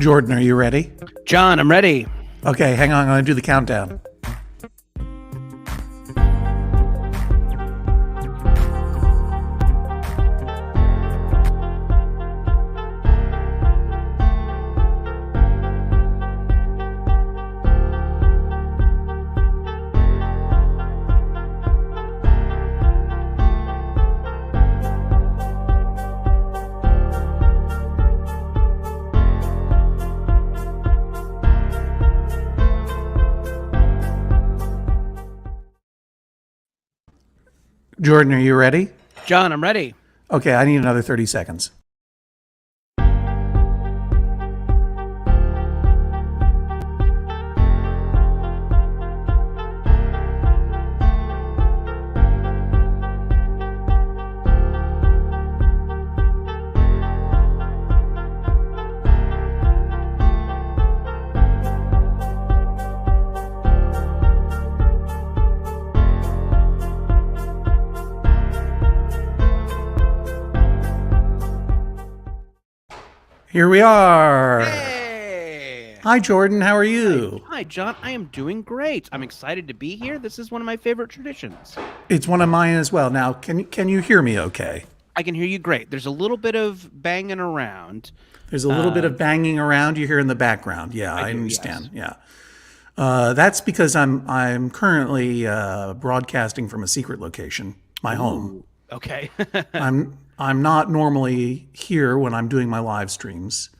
Jordan, are you ready? John, I'm ready. Okay, hang on. I'm going to do the countdown. Jordan, are you ready? John, I'm ready. Okay, I need another 30 seconds. Here we are. Hey! Hi, Jordan. How are you? Hi, John. I am doing great. I'm excited to be here. This is one of my favorite traditions. It's one of mine as well. Now, can you hear me okay? I can hear you great. There's a little bit of banging around. There's a little bit of banging around you hear in the background. Yeah, I do, understand. yes. Yeah. That's because I'm currently broadcasting from a secret location, my home. Ooh, okay. I'm not normally here when I'm doing my live streams.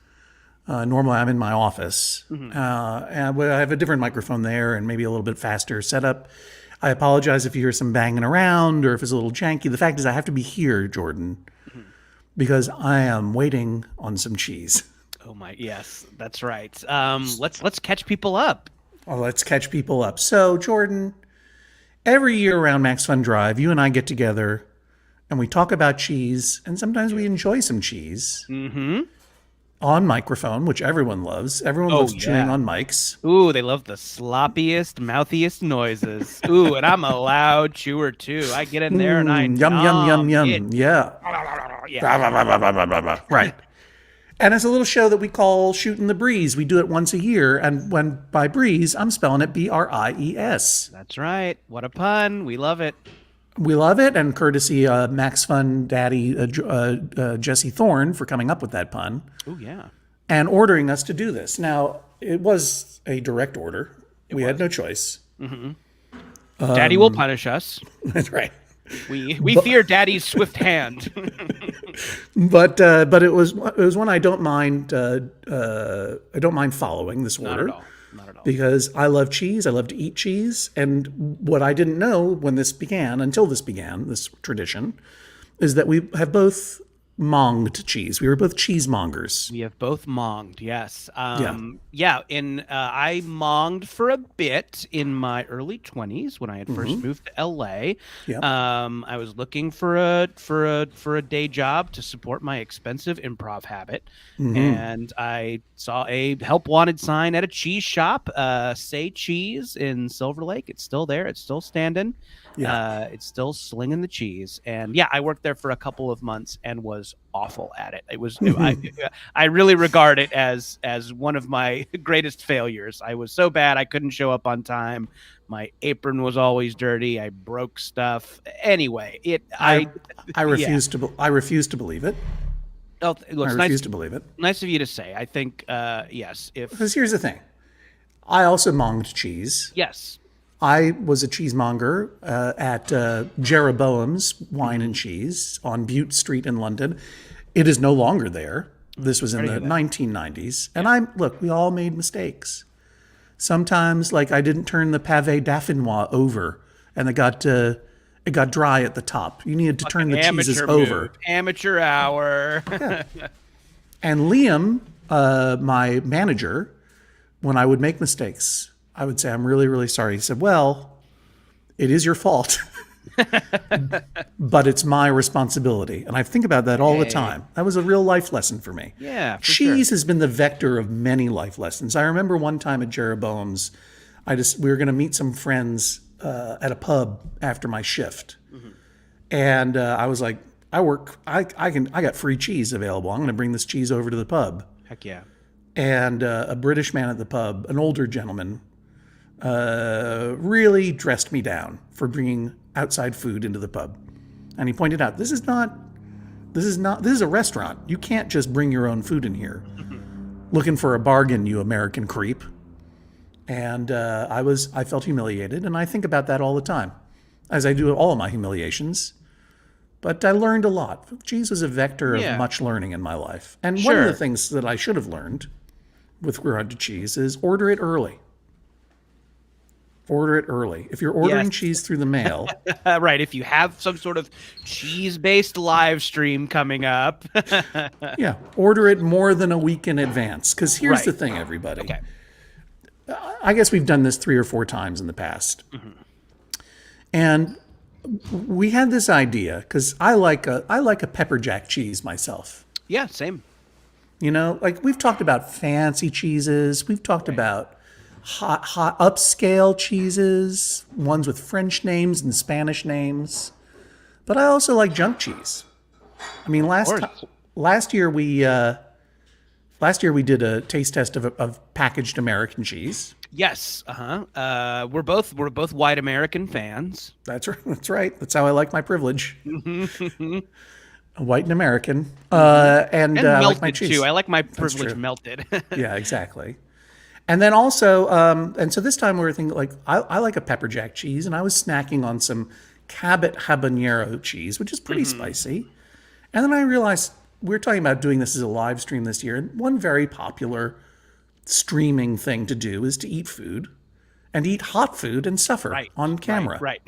Normally, I'm in my office, and I have a different microphone there, and maybe a little bit faster setup. I apologize if you hear some banging around or if it's a little janky. The fact is, I have to be here, Jordan, because I am waiting on some cheese. Oh my, yes, that's right. Let's catch people up. Well, let's catch people up. So, Jordan, every year around MaxFun Drive, you and I get together and we talk about cheese, and sometimes we enjoy some cheese on microphone, which everyone loves. Everyone loves chewing on mics. Ooh, they love the sloppiest, mouthiest noises. Ooh, and I'm a loud chewer too. I get in there and I Yum. it. Yeah. Yeah. Right. And it's a little show that we call Shooting the Breeze. We do it once a year. And when by Breeze, I'm spelling it Bries. That's right. What a pun. We love it. We love it. And courtesy Max Fun Daddy Jesse Thorne for coming up with that pun. Oh, yeah. And ordering us to do this. Now, it was a direct order. We had no choice. Daddy will punish us. That's right. We fear Daddy's swift hand. But it was one I don't mind. I don't mind following this order. Not at all. Because I love cheese. I love to eat cheese. And what I didn't know when this began, until this began, this tradition, is that we have both monged cheese. We were both cheesemongers. We have both monged, yes. Yeah. I monged for a bit in my early 20s when I had first moved to LA. Yeah. I was looking for a day job to support my expensive improv habit, and I saw a help wanted sign at a cheese shop, Say Cheese in Silver Lake. It's still there. It's still standing. Yeah. It's still slinging the cheese. And yeah, I worked there for a couple of months and was awful at it. It was I really regard it as one of my greatest failures. I was so bad I couldn't show up on time. My apron was always dirty. I broke stuff. Anyway, I refuse to believe it. Oh, look, I refuse to believe it. Nice of you to say. I think yes. Because here's the thing. I also monged cheese. Yes. I was a cheesemonger at Jeroboam's Wine and Cheese on Bute Street in London. It is no longer there. This was in the 1990s. And we all made mistakes. Sometimes, like, I didn't turn the pave dauphinois over, and it got dry at the top. You needed to turn the cheeses over. Amateur hour. Yeah. And Liam, my manager, when I would make mistakes, I would say, I'm really, really sorry. He said, well, it is your fault, but it's my responsibility. And I think about that all the time. That was a real life lesson for me. Yeah, for Cheese has been the vector of many life lessons. I remember one time at Jeroboam's, we were going to meet some friends at a pub after my shift. And I was like, I got free cheese available. I'm going to bring this cheese over to the pub. Heck yeah. And a British man at the pub, an older gentleman, really dressed me down for bringing outside food into the pub. And he pointed out, this is a restaurant. You can't just bring your own food in here. Looking for a bargain, you American creep. And I felt humiliated, and I think about that all the time, as I do at all of my humiliations. But I learned a lot. Cheese was a vector of much learning in my life. And one of the things that I should have learned with regard to cheese is order it early. Order it early. If you're ordering cheese through the mail. Right. If you have some sort of cheese-based live stream coming up. Yeah. Order it more than a week in advance. Because here's the thing, everybody. Okay. I guess we've done this 3 or 4 times in the past. And we had this idea, because I like a pepper jack cheese myself. Yeah, same. You know, like we've talked about fancy cheeses. We've talked about hot upscale cheeses, ones with French names and Spanish names. But I also like junk cheese. I mean, last year we did a taste test of packaged American cheese. Yes. We're both white American fans. That's right. That's right. That's how I like my privilege. White and American, and melted I like my cheese too. I like my privilege melted. Yeah, exactly. And then also, and so this time we were thinking like, I like a pepper jack cheese, and I was snacking on some Cabot habanero cheese, which is pretty spicy. And then I realized we were talking about doing this as a live stream this year, and one very popular streaming thing to do is to eat food and eat hot food and suffer on camera. Right.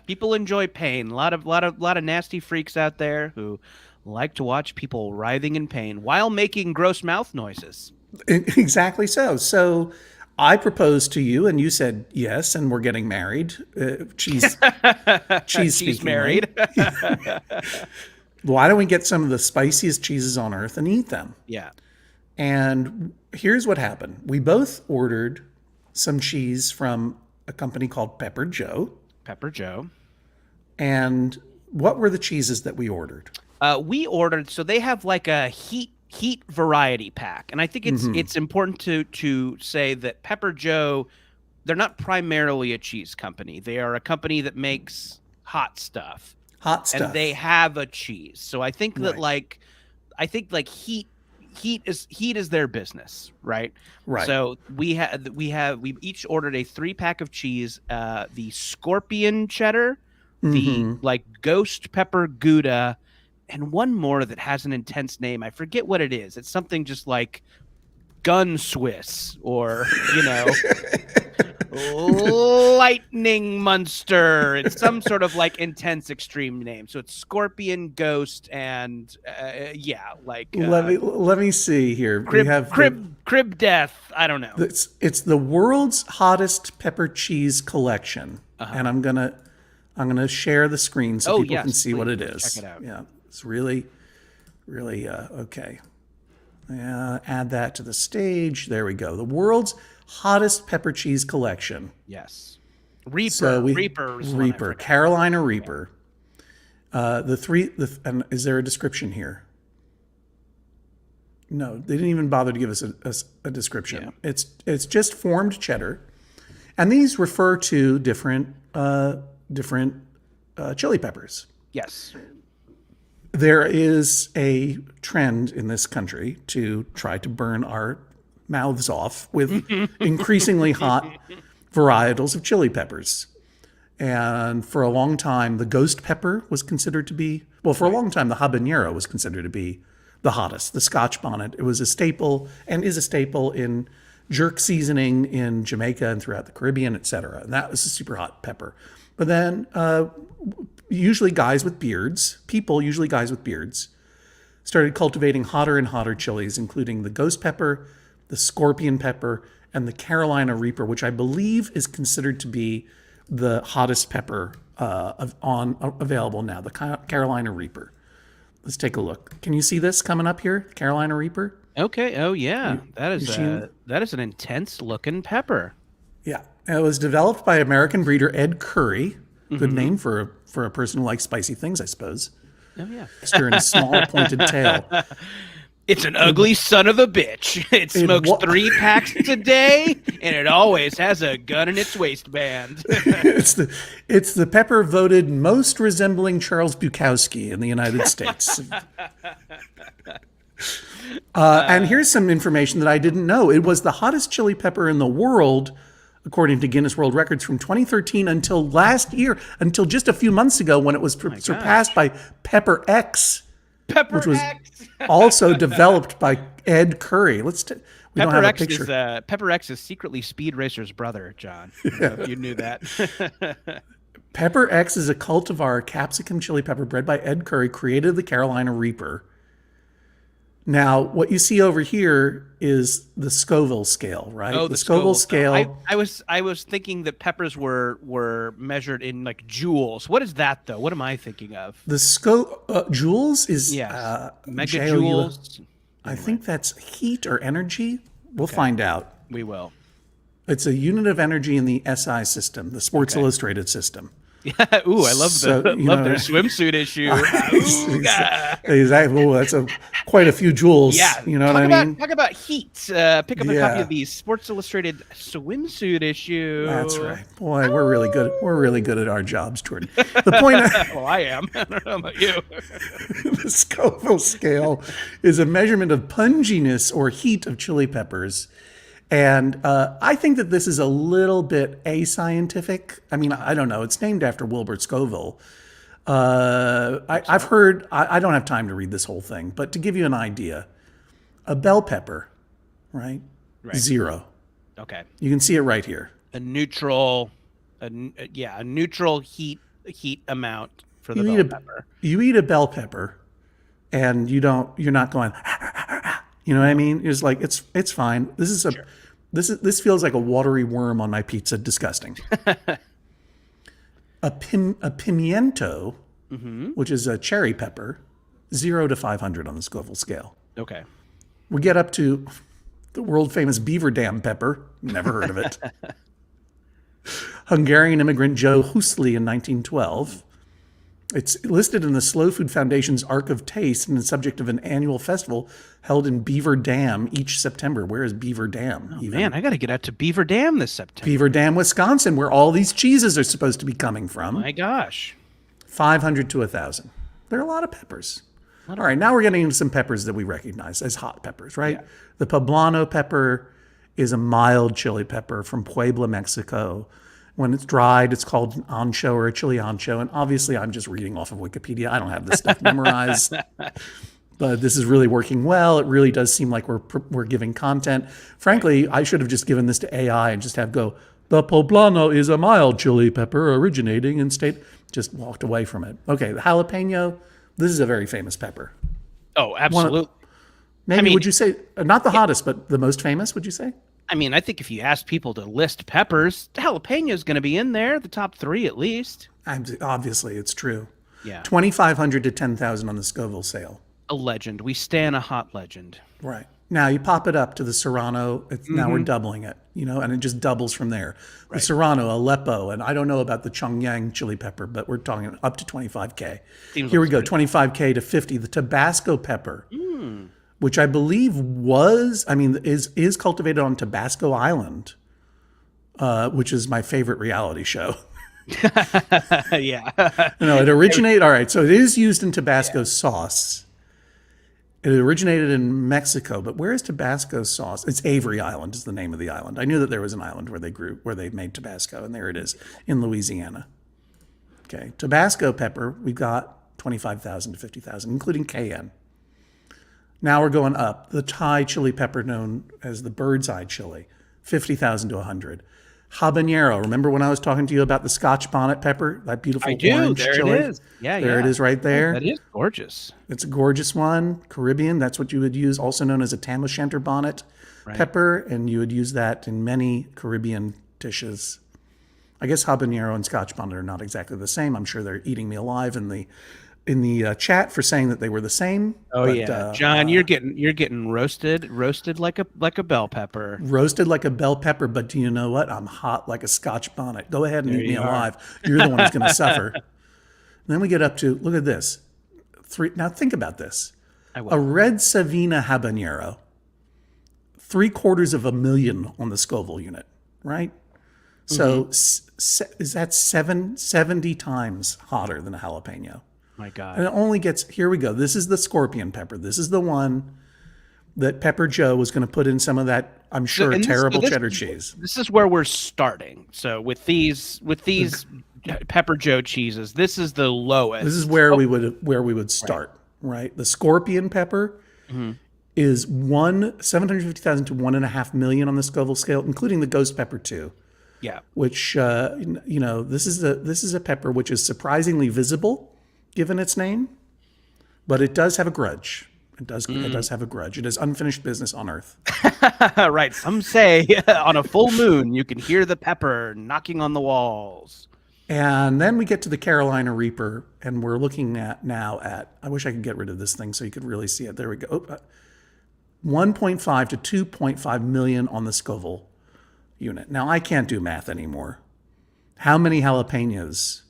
People enjoy pain. A lot of nasty freaks out there who like to watch people writhing in pain while making gross mouth noises. Exactly so. So I proposed to you, and you said yes, and we're getting married. Cheese She's married. Why don't we get some of the spiciest cheeses on earth and eat them? Yeah. And here's what happened. We both ordered some cheese from a company called Pepper Joe. Pepper Joe. And what were the cheeses that we ordered? We ordered, so they have like a heat variety pack. And I think it's important to say that Pepper Joe, they're not primarily a cheese company. They are a company that makes hot stuff. And they have a cheese. So I think that heat is their business, right? Right. So we each ordered a 3-pack of cheese, the scorpion cheddar, the like ghost pepper Gouda, and one more that has an intense name. I forget what it is. It's something just like Gun Swiss or, Lightning Monster. It's some sort of like intense extreme name. So it's Scorpion, Ghost, and let me see here. Crib Death. I don't know. It's the world's hottest pepper cheese collection, and I'm gonna share the screen so people can see what it is. Check it out. Yeah, it's really okay. Add that to the stage. There we go. The world's hottest pepper cheese collection. Yes. Reaper. Carolina Reaper. And is there a description here? No, they didn't even bother to give us a description. Yeah. It's just formed cheddar, and these refer to different chili peppers. Yes. There is a trend in this country to try to burn our mouths off with increasingly hot varietals of chili peppers. And for a long time, the ghost pepper was considered to be, for a long time, the habanero was considered to be the hottest, the Scotch bonnet. It was a staple and is a staple in jerk seasoning in Jamaica and throughout the Caribbean, etc. And that was a super hot pepper. But then usually guys with beards, started cultivating hotter and hotter chilies, including the ghost pepper, the scorpion pepper, and the Carolina Reaper, which I believe is considered to be the hottest pepper available now, the Carolina Reaper. Let's take a look. Can you see this coming up here, Carolina Reaper? Okay. Oh, yeah. That is an intense looking pepper. Yeah. It was developed by American breeder Ed Curry. Good name for a person who likes spicy things, I suppose. Oh, yeah. Stir in a small pointed tail. It's an ugly son of a bitch. It smokes 3 packs a day, and it always has a gun in its waistband. It's the pepper voted most resembling Charles Bukowski in the United States. And here's some information that I didn't know. It was the hottest chili pepper in the world, according to Guinness World Records, from 2013 until last year, until just a few months ago when it was surpassed by Pepper X. Which was also developed by Ed Curry. We don't have a picture. Pepper X is secretly Speed Racer's brother, John. I don't know if you knew that. Pepper X is a cultivar capsicum chili pepper bred by Ed Curry, created the Carolina Reaper. Now, what you see over here is the Scoville scale, right? Oh, the Scoville scale. I was thinking that peppers were measured in like joules. What is that though? What am I thinking of? The joules is megajoules. I think that's heat or energy. We'll find out. We will. It's a unit of energy in the SI system, the Sports Illustrated system. Yeah. Ooh, I love their swimsuit issue. Exactly. Well, that's quite a few joules. Yeah. You know what I mean? Talk about heat. Pick up a copy of the Sports Illustrated swimsuit issue. That's right. Boy, we're really good. We're really good at our jobs, Jordan. The point. Well, I am. I don't know about you. The Scoville scale is a measurement of punginess or heat of chili peppers. And I think that this is a little bit ascientific. I mean, I don't know. It's named after Wilbur Scoville. I've heard, I don't have time to read this whole thing, but to give you an idea, a bell pepper, right? Right. 0. Okay. You can see it right here. A neutral heat amount for the bell pepper. You eat a bell pepper, and you're not going, you know what I mean? It's like it's fine. This feels like a watery worm on my pizza. Disgusting. a pimiento, which is a cherry pepper, 0 to 500 on the Scoville scale. Okay. We get up to the world famous Beaver Dam pepper. Never heard of it. Hungarian immigrant Joe Husli in 1912. It's listed in the Slow Food Foundation's Ark of Taste and the subject of an annual festival held in Beaver Dam each September. Where is Beaver Dam? Man, I got to get out to Beaver Dam this September. Beaver Dam, Wisconsin, where all these cheeses are supposed to be coming from. My gosh. 500 to 1,000. There are a lot of peppers. All right, now we're getting into some peppers that we recognize as hot peppers, right? Yeah. The poblano pepper is a mild chili pepper from Puebla, Mexico. When it's dried, it's called an ancho or a chili ancho. And obviously, I'm just reading off of Wikipedia. I don't have this stuff memorized. But this is really working well. It really does seem like we're giving content. Frankly, I should have just given this to AI and just have go, the poblano is a mild chili pepper originating in state. Just walked away from it. Okay, the jalapeno, this is a very famous pepper. Oh, absolutely. Would you say, not the hottest, but the most famous, would you say? I mean, I think if you ask people to list peppers, jalapeno is going to be in there, the top 3 at least. Obviously, it's true. Yeah. 2,500 to 10,000 on the Scoville sale. A legend. We stand a hot legend. Right. Now you pop it up to the Serrano. Now we're doubling it, and it just doubles from there. Right. The Serrano, Aleppo, and I don't know about the Chongyang chili pepper, but we're talking up to 25K. Here we go, 25K to 50. The Tabasco pepper. Which I believe is cultivated on Tabasco Island, which is my favorite reality show. Yeah. It originated, all right, so it is used in Tabasco sauce. It originated in Mexico, but where is Tabasco sauce? It's Avery Island is the name of the island. I knew that there was an island where they made Tabasco, and there it is in Louisiana. Okay, Tabasco pepper, we've got 25,000 to 50,000, including cayenne. Now we're going up. The Thai chili pepper known as the bird's eye chili, 50,000 to 100. Habanero. Remember when I was talking to you about the Scotch bonnet pepper? That beautiful orange chili? There it is. Yeah, There it is right there. That is gorgeous. It's a gorgeous one. Caribbean, that's what you would use, also known as a tam o'shanter bonnet pepper, and you would use that in many Caribbean dishes. I guess habanero and Scotch bonnet are not exactly the same. I'm sure they're eating me alive in the chat for saying that they were the same. Yeah, John, you're getting roasted like a bell pepper. Roasted like a bell pepper, but do you know what? I'm hot like a Scotch bonnet. Go ahead and eat me alive. You're the one who's going to suffer. And then we get up to, look at this. Now think about this. A red Savina habanero, 750,000 on the Scoville unit, right? So is that 70 times hotter than a jalapeno? My God. And it only gets, here we go. This is the scorpion pepper. This is the one that Pepper Joe was going to put in some of that, I'm sure, terrible cheddar cheese. This is where we're starting. So with these Pepper Joe cheeses, this is the lowest. This is where we would start, right? The scorpion pepper is 750,000 to 1.5 million on the Scoville scale, including the ghost pepper too. Yeah. Which this is a pepper which is surprisingly visible given its name, but it does have a grudge. It does have a grudge. It is unfinished business on Earth. Right. Some say on a full moon you can hear the pepper knocking on the walls. And then we get to the Carolina Reaper, and we're looking at I wish I could get rid of this thing so you could really see it. There we go. 1.5 to 2.5 million on the Scoville unit. Now I can't do math anymore. How many jalapenos?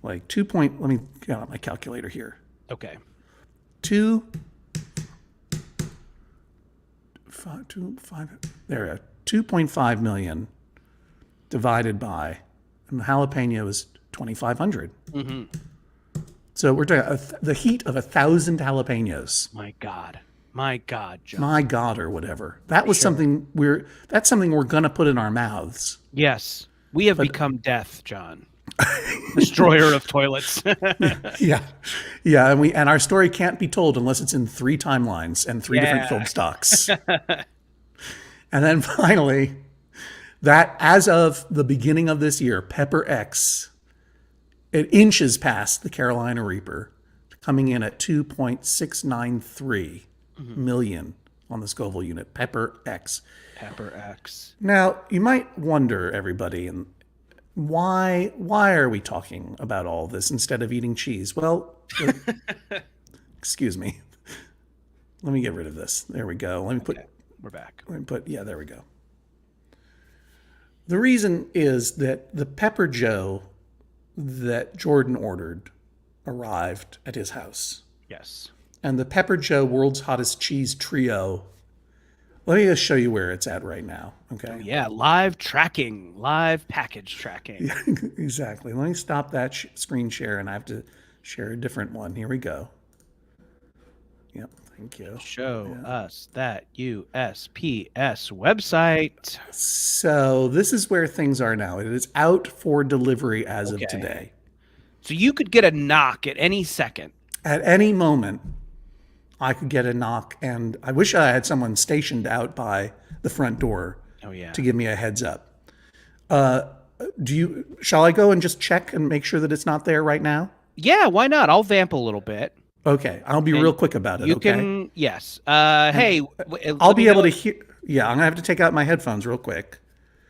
Like let me get out my calculator here. Okay. 2.5 million divided by, and the jalapeno is 2,500. So we're talking the heat of 1,000 jalapenos. My God. My God, John. My God, or whatever. That was something that's something we're gonna put in our mouths. Yes. We have become death, John. Destroyer of toilets. Yeah. Yeah, and our story can't be told unless it's in 3 timelines and 3 different film stocks. And then finally, that as of the beginning of this year, Pepper X, it inches past the Carolina Reaper, coming in at 2.693 million on the Scoville unit. Pepper X. Pepper X. Now, you might wonder, everybody, and why are we talking about all this instead of eating cheese? Well, excuse me. Let me get rid of this. There we go. We're back. There we go. The reason is that the Pepper Joe that Jordan ordered arrived at his house. Yes. And the Pepper Joe World's Hottest Cheese Trio, let me just show you where it's at right now, okay? Oh, yeah, live package tracking. Yeah, exactly. Let me stop that screen share, and I have to share a different one. Here we go. Yep, thank you. Show us that USPS website. So this is where things are now. It is out for delivery as of today. So you could get a knock at any second. At any moment, I could get a knock, and I wish I had someone stationed out by the front door to give me a heads up. Shall I go and just check and make sure that it's not there right now? Yeah, why not? I'll vamp a little bit. Okay, I'll be real quick about it. You can, yes. Hey, I'll be able to hear. Yeah, I'm gonna have to take out my headphones real quick.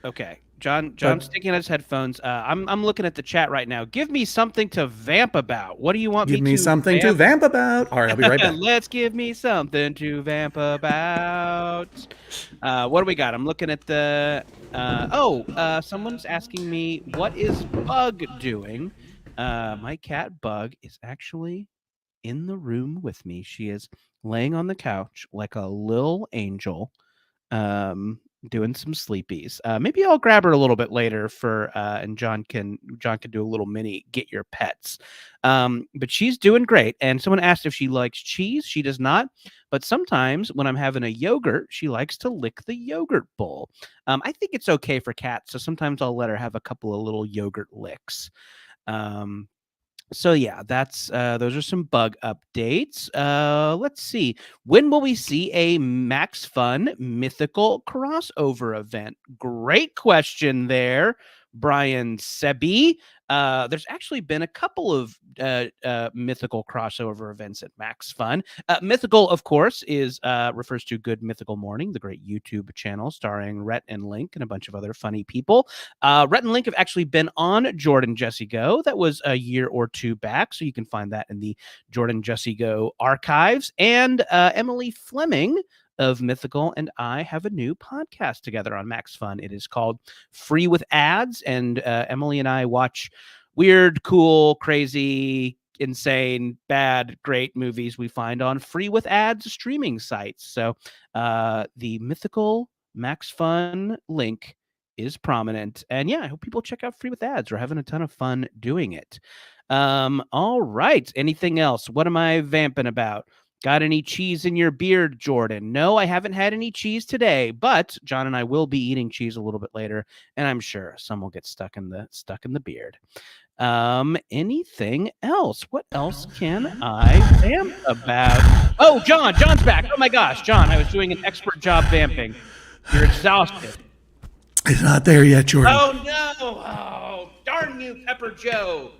Okay, John's sticking out his headphones. I'm looking at the chat right now. Give me something to vamp about. What do you want me to? Give me something to vamp about. All right, I'll be right back. Let's give me something to vamp about. What do we got? I'm looking at the. Someone's asking me, what is Bug doing? My cat Bug is actually in the room with me. She is laying on the couch like a little angel, doing some sleepies. Maybe I'll grab her a little bit later and John can do a little mini get your pets. But she's doing great. And someone asked if she likes cheese. She does not. But sometimes when I'm having a yogurt, she likes to lick the yogurt bowl. I think it's okay for cats. So sometimes I'll let her have a couple of little yogurt licks. So yeah, that's those are some Bug updates. Let's see. When will we see a MaxFun mythical crossover event? Great question there, Brian Sebi. There's actually been a couple of mythical crossover events at MaxFun. Mythical, of course, refers to Good Mythical Morning, the great YouTube channel starring Rhett and Link and a bunch of other funny people. Rhett and Link have actually been on Jordan Jesse Go. That was a year or two back, so you can find that in the Jordan Jesse Go archives. And Emily Fleming of Mythical and I have a new podcast together on MaxFun. It is called Free with Ads, and Emily and I watch weird, cool, crazy, insane, bad, great movies we find on Free with Ads streaming sites. So the Mythical MaxFun link is prominent. And yeah, I hope people check out Free with Ads. We're having a ton of fun doing it. All right. Anything else? What am I vamping about? Got any cheese in your beard, Jordan? No, I haven't had any cheese today, but John and I will be eating cheese a little bit later, and I'm sure some will get stuck in the beard. Anything else? What else can I vamp about? Oh, John's back. Oh my gosh, John, I was doing an expert job vamping. You're exhausted. It's not there yet, Jordan. Oh no! Oh, darn you, Pepper Joe.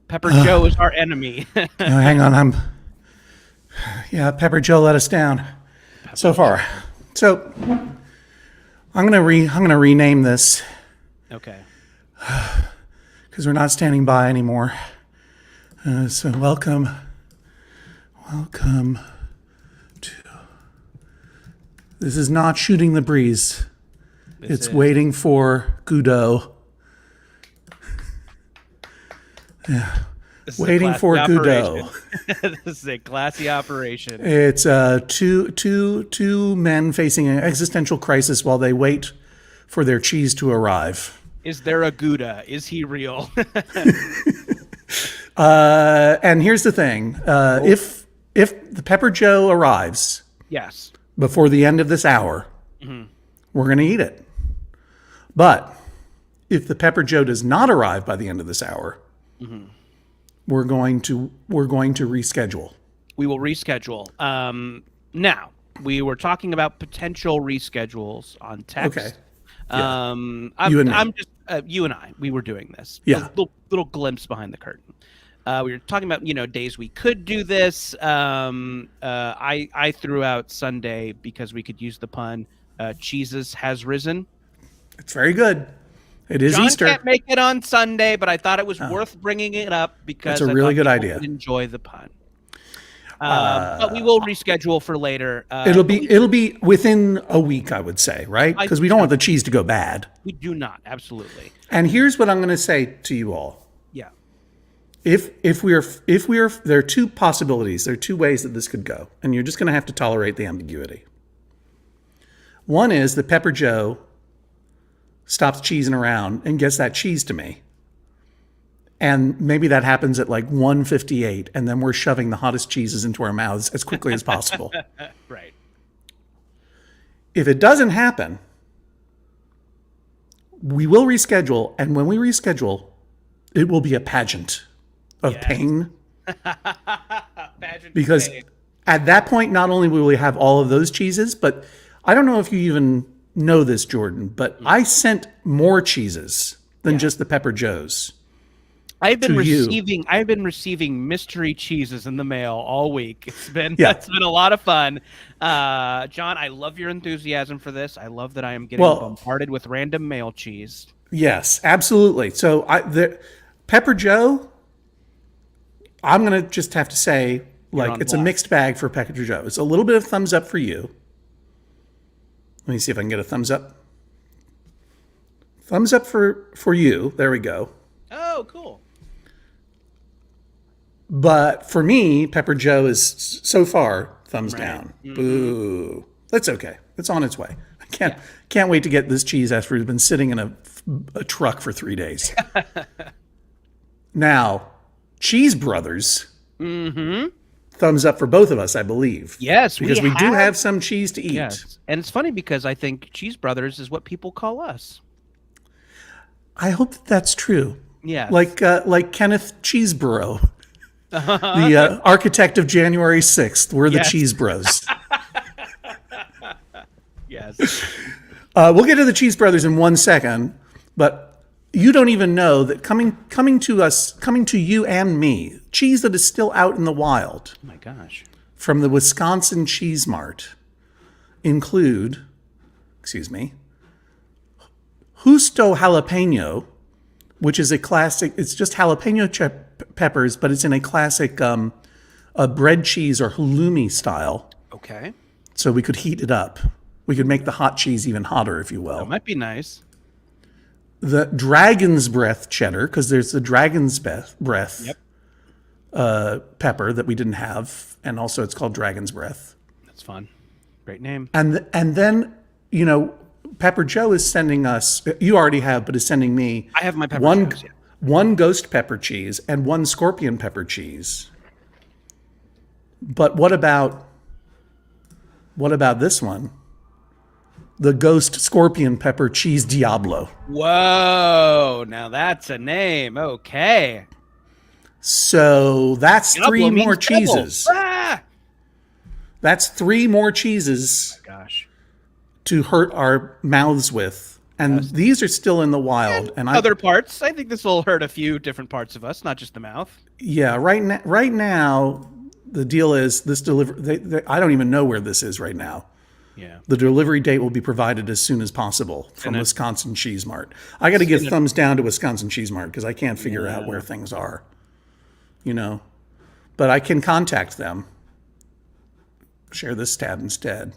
Pepper Joe is our enemy. Hang on, Pepper Joe let us down so far. So I'm gonna rename this. Okay. Because we're not standing by anymore. So welcome to. This is not shooting the breeze. It's waiting for Goud-Ot. Yeah. Waiting for Goud-Ot. This is a classy operation. It's two men facing an existential crisis while they wait for their cheese to arrive. Is there a Gouda? Is he real? And here's the thing: if the Pepper Joe arrives Yes. before the end of this hour, we're going to eat it. But if the Pepper Joe does not arrive by the end of this hour, we're going to reschedule. We will reschedule. Now, we were talking about potential reschedules on text. Okay. You and I, we were doing this. Yeah. Little glimpse behind the curtain. We were talking about, days we could do this. I threw out Sunday because we could use the pun. Cheeses has risen. It's very good. It is John Easter. Can't make it on Sunday, but I thought it was worth bringing it up because That's a really good idea. Enjoy the pun. But we will reschedule for later. It'll be within a week, I would say, right? Because we don't want the cheese to go bad. We do not, absolutely. And here's what I'm going to say to you all. Yeah. If we are, there are two possibilities. There are two ways that this could go, and you're just going to have to tolerate the ambiguity. One is that Pepper Joe stops cheesing around and gets that cheese to me. And maybe that happens at like 1:58, and then we're shoving the hottest cheeses into our mouths as quickly as possible. Right. If it doesn't happen, we will reschedule, and when we reschedule, it will be a pageant of pain. Because at that point, not only will we have all of those cheeses, but I don't know if you even know this, Jordan, but I sent more cheeses than just the Pepper Joes. I've been receiving mystery cheeses in the mail all week. It's been a lot of fun. John, I love your enthusiasm for this. I love that I am getting bombarded with random mail cheese. Yes, absolutely. So the Pepper Joe, I'm going to just have to say, like, it's a mixed bag for Pepper Joe. It's a little bit of thumbs up for you. Let me see if I can get a thumbs up. Thumbs up for you. There we go. Oh, cool. But for me, Pepper Joe is so far thumbs down. Mm-hmm. Boo. That's okay. It's on its way. I can't wait to get this cheese after it's been sitting in a truck for 3 days. Now, Cheese Brothers. Thumbs up for both of us, I believe. Yes, because we do have some cheese to eat. Yes. And it's funny because I think Cheese Brothers is what people call us. I hope that's true. Yeah. Like Kenneth Cheeseborough. The architect of January 6th. We're the Cheese Bros. Yes. We'll get to the Cheese Brothers in 1 second, but you don't even know that coming to you and me, cheese that is still out in the wild. Oh my gosh. From the Wisconsin Cheese Mart include, Justo Jalapeno, which is a classic. It's just jalapeno peppers, but it's in a classic bread cheese or halloumi style. Okay. So we could heat it up. We could make the hot cheese even hotter, if you will. That might be nice. The Dragon's Breath cheddar, because there's the Dragon's Breath pepper that we didn't have, and also it's called Dragon's Breath. That's fun. Great name. And then, Pepper Joe is sending us, you already have, but is sending me. I have my pepper cheese, one ghost pepper cheese and one scorpion pepper cheese. But what about this one? The ghost scorpion pepper cheese Diablo. Whoa, now that's a name. Okay. So that's Diablo 3 more cheeses. Ah! That's 3 more cheeses. Oh my gosh. To hurt our mouths with. And these are still in the wild. And other parts. I think this will hurt a few different parts of us, not just the mouth. Yeah, right now, the deal is this delivery. I don't even know where this is right now. Yeah. The delivery date will be provided as soon as possible from Wisconsin Cheese Mart. I got to give thumbs down to Wisconsin Cheese Mart because I can't figure out where things are. But I can contact them. Share this tab instead.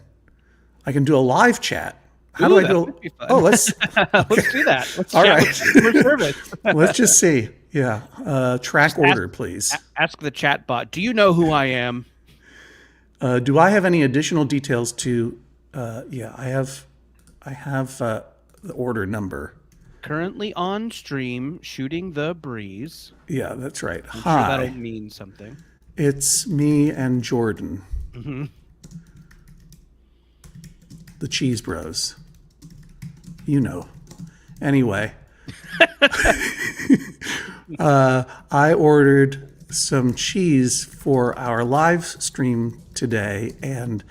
I can do a live chat. How do I do? Let's let's do that. Let's all right. Service. Let's just see. Yeah. Track order, please. Ask the chat bot. Do you know who I am? Do I have any additional details to? I have the order number. Currently on stream, shooting the Bries. Yeah, that's right. I'm sure that'll mean something. It's me and Jordan. Mm-hmm. The Cheese Bros. You know. Anyway. I ordered some cheese for our live stream today, and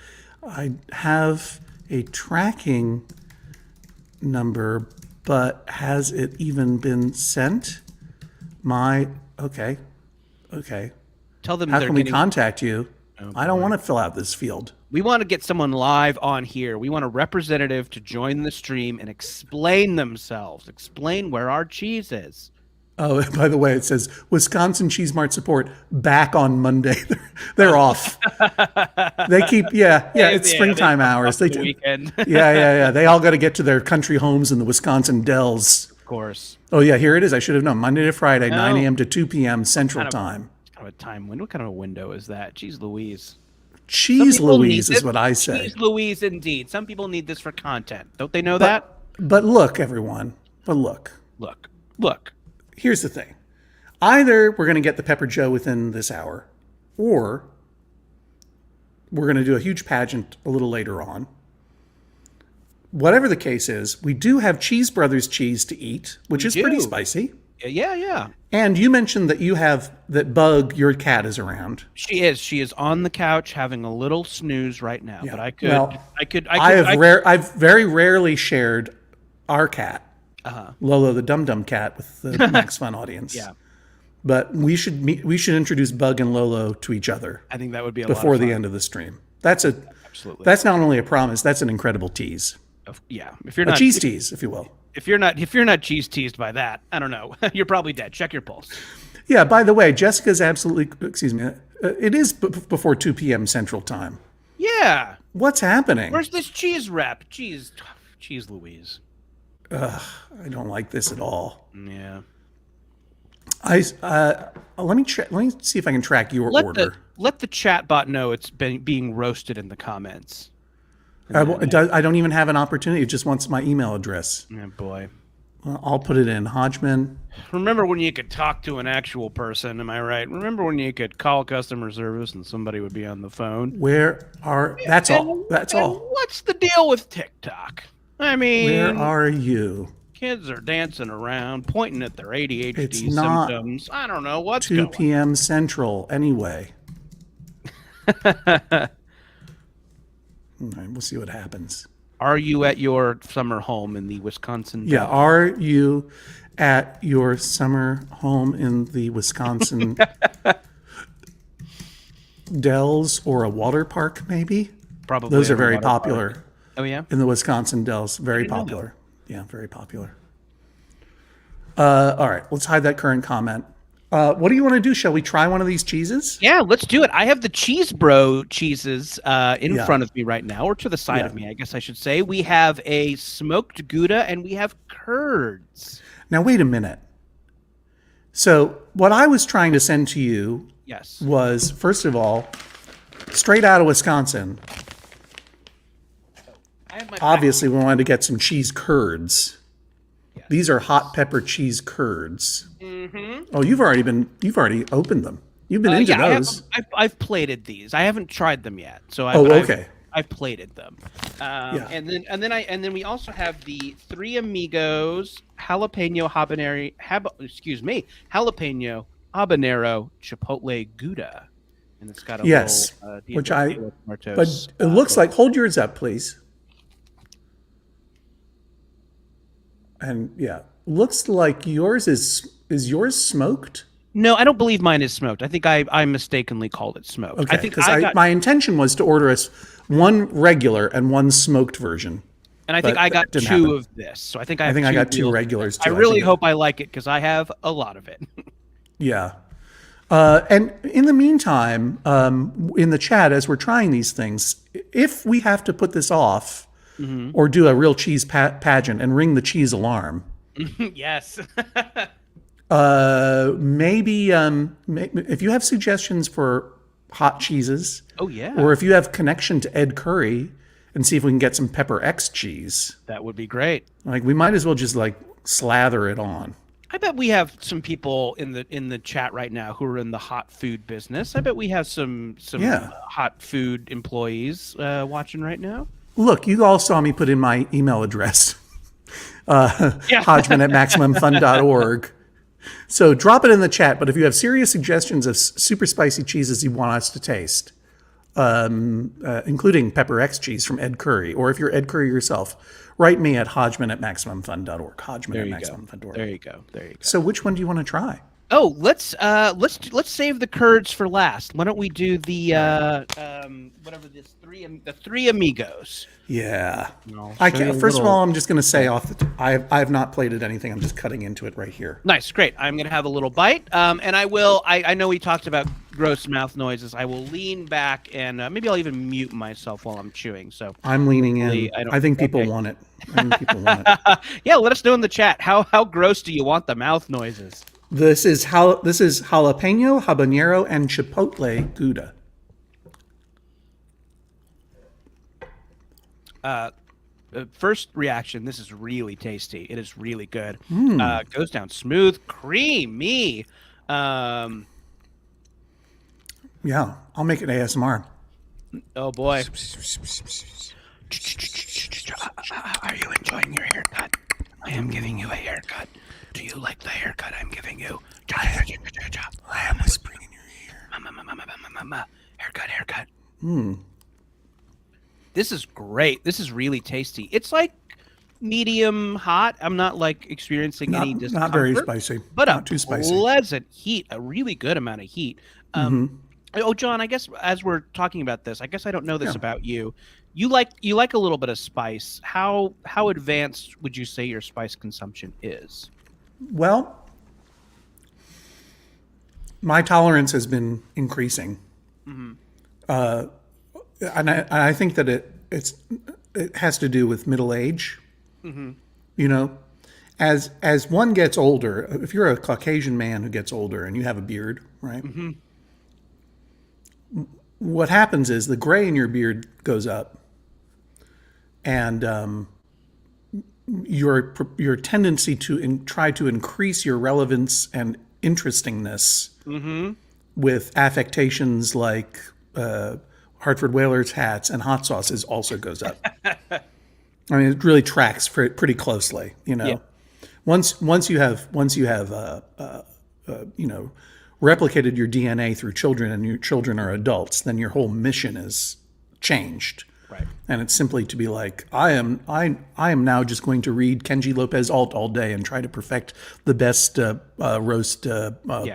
I have a tracking number, but has it even been sent? Okay. Tell them How they're can we getting. contact you? Oh, I don't boy. want to fill out this field. We want to get someone live on here. We want a representative to join the stream and explain themselves, explain where our cheese is. Oh, by the way, it says Wisconsin Cheese Mart support back on Monday. They're off. They keep, it's springtime hours. They The weekend. yeah. They all got to get to their country homes in the Wisconsin dells. Of course. Oh, yeah, here it is. I should have known. Monday to Friday, 9 No. a.m. to 2 p.m. Central Time. Kind of a time window. What kind of a window is that? Jeez Louise. Cheese People Louise need is this. what I say. Cheese Louise, indeed. Some people need this for content. Don't they know that? But look, everyone. Look. Look. Here's the thing. Either we're going to get the Pepper Joe within this hour, or we're going to do a huge pageant a little later on. Whatever the case is, we do have Cheese Brothers cheese to eat, which is pretty spicy. Yeah. And you mentioned that Bug, your cat, is around. She is. She is on the couch having a little snooze right now. Yeah. But I've very rarely shared our cat, Lolo the Dum Dum cat, with the MaxFun audience. Yeah. But we should introduce Bug and Lolo to each other. I think that would be before lot of the fun. end of the stream. That's Absolutely. That's not only a promise. That's an incredible tease. Yeah. If you're A not cheese tease, if you will. If you're not cheese teased by that, I don't know. You're probably dead. Check your pulse. Yeah. By the way, Jessica's absolutely. Excuse me. It is before 2 p.m. Central Time. Yeah. What's happening? Where's this cheese wrap? Cheese Louise. I don't like this at all. Yeah. Let me see if I can track your order. Let the chat bot know it's being roasted in the comments. I don't even have an opportunity. It just wants my email address. Oh boy. Well, I'll put it in Hodgman. Remember when you could talk to an actual person? Am I right? Remember when you could call customer service and somebody would be on the phone? That's all. That's all. What's the deal with TikTok? I mean, Where are you? Kids are dancing around, pointing at their ADHD It's not symptoms. I don't know what's 2 going. p.m. Central anyway. All right, we'll see what happens. Are you at your summer home in the Wisconsin? Yeah, are you at your summer home in the Wisconsin dells or a water park, maybe? Probably. Those are very popular. Park. Oh yeah, in the Wisconsin dells, very popular. Yeah, very popular. All right, let's hide that current comment. What do you want to do? Shall we try one of these cheeses? Yeah, let's do it. I have the Cheese Bro cheeses in front of me right now, or to the side of me, I guess I should say. We have a smoked Gouda and we have curds. Now, wait a minute. So what I was trying to send to you was, first of all, straight out of Wisconsin. Obviously, we wanted to get some cheese curds. Yes. These are hot pepper cheese curds. Mm-hmm. Oh, you've already opened them. You've been into those. I've plated these. I haven't tried them yet. So I've plated them. And then we also have the Three Amigos jalapeno habanero chipotle Gouda, and it's got a little, but it looks like. Hold yours up, please. And looks like yours is yours smoked? No, I don't believe mine is smoked. I think I mistakenly called it smoked. Okay, I think my intention was to order us one regular and one smoked version. And I think I got two of this. So I think I got two regulars too. I really hope I like it because I have a lot of it. Yeah. And in the meantime, in the chat, as we're trying these things, if we have to put this off, or do a real cheese pageant and ring the cheese alarm. Yes. Maybe if you have suggestions for hot cheeses. Oh, yeah. Or if you have connection to Ed Curry and see if we can get some Pepper X cheese. That would be great. Like we might as well just slather it on. I bet we have some people in the chat right now who are in the hot food business. I bet we have some Yeah. hot food employees watching right now. Look, you all saw me put in my email address, Yeah. Hodgman at MaximumFun.org. So drop it in the chat. But if you have serious suggestions of super spicy cheeses you want us to taste, including pepper X cheese from Ed Curry, or if you're Ed Curry yourself, write me at Hodgman at MaximumFun.org. Hodgman at MaximumFun.org. There you go. So which one do you want to try? Oh, let's save the curds for last. Why don't we do the whatever this the three amigos? Yeah. No, I can't, first of all, I'm just going to say I have not plated anything. I'm just cutting into it right here. Nice, great. I'm gonna have a little bite, and I know we talked about gross mouth noises. I will lean back and maybe I'll even mute myself while I'm chewing. So I'm leaning in. I think people want it. I think people want it. Yeah, let us know in the chat. How gross do you want the mouth noises? This is jalapeno, habanero, and chipotle Gouda. First reaction, this is really tasty. It is really good. Goes down smooth, creamy. Yeah, I'll make it ASMR. Oh boy. Are you enjoying your haircut? I am giving you a haircut. Do you like the haircut I'm giving you? I am whispering in your ear. Haircut. This is great. This is really tasty. It's like medium hot. I'm not like experiencing any discomfort. Not very spicy. But not a too spicy. Pleasant heat. A really good amount of heat. Oh, John, I guess as we're talking about this, I guess I don't know this about you. You like a little bit of spice. How advanced would you say your spice consumption is? Well, my tolerance has been increasing, and I think that it has to do with middle age. You know, as one gets older, if you're a Caucasian man who gets older and you have a beard, right? What happens is the gray in your beard goes up, and your tendency to try to increase your relevance and interestingness with affectations like Hartford Whalers hats and hot sauces also goes up. I mean, it really tracks pretty closely. You know, Yeah. once you have you know, replicated your DNA through children, and your children are adults, then your whole mission is changed. Right. And it's simply to be like, I am now just going to read Kenji Lopez Alt all day and try to perfect the best roast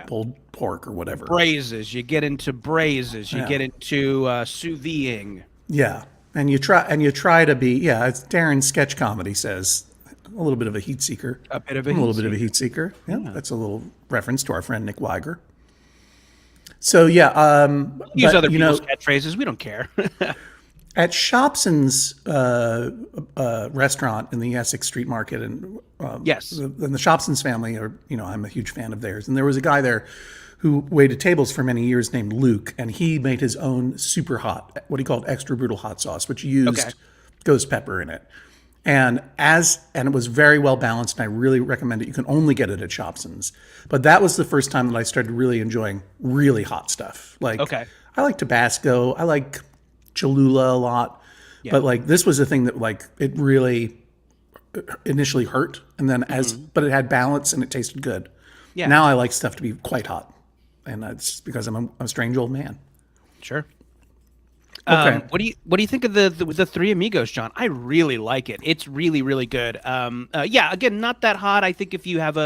pulled pork or whatever. Braises. You get into braises. You get into sous videing. Yeah. And you try to be, as Darren Sketch Comedy says, a little bit of a heat seeker. A bit of a heat seeker. Yeah, that's a little reference to our friend Nick Weiger. So use other you know, people's catchphrases. We don't care. at Shopson's restaurant in the Essex Street Market, and Yes. and the Shopson's family are, you know, I'm a huge fan of theirs. And there was a guy there who waited tables for many years named Luke, and he made his own super hot, what he called extra brutal hot sauce, which used ghost pepper in it. And it was very well balanced, and I really recommend it. You can only get it at Shopson's. But that was the first time that I started really enjoying really hot stuff. Like, I like Tabasco, I like Cholula a lot, but like this was a thing that like it really initially hurt, and then but it had balance and it tasted good. Yeah. Now I like stuff to be quite hot, and that's because I'm a strange old man. Sure. Okay. What do you think of the Three Amigos, John? I really like it. It's really, really good. Again, not that hot. I think if you have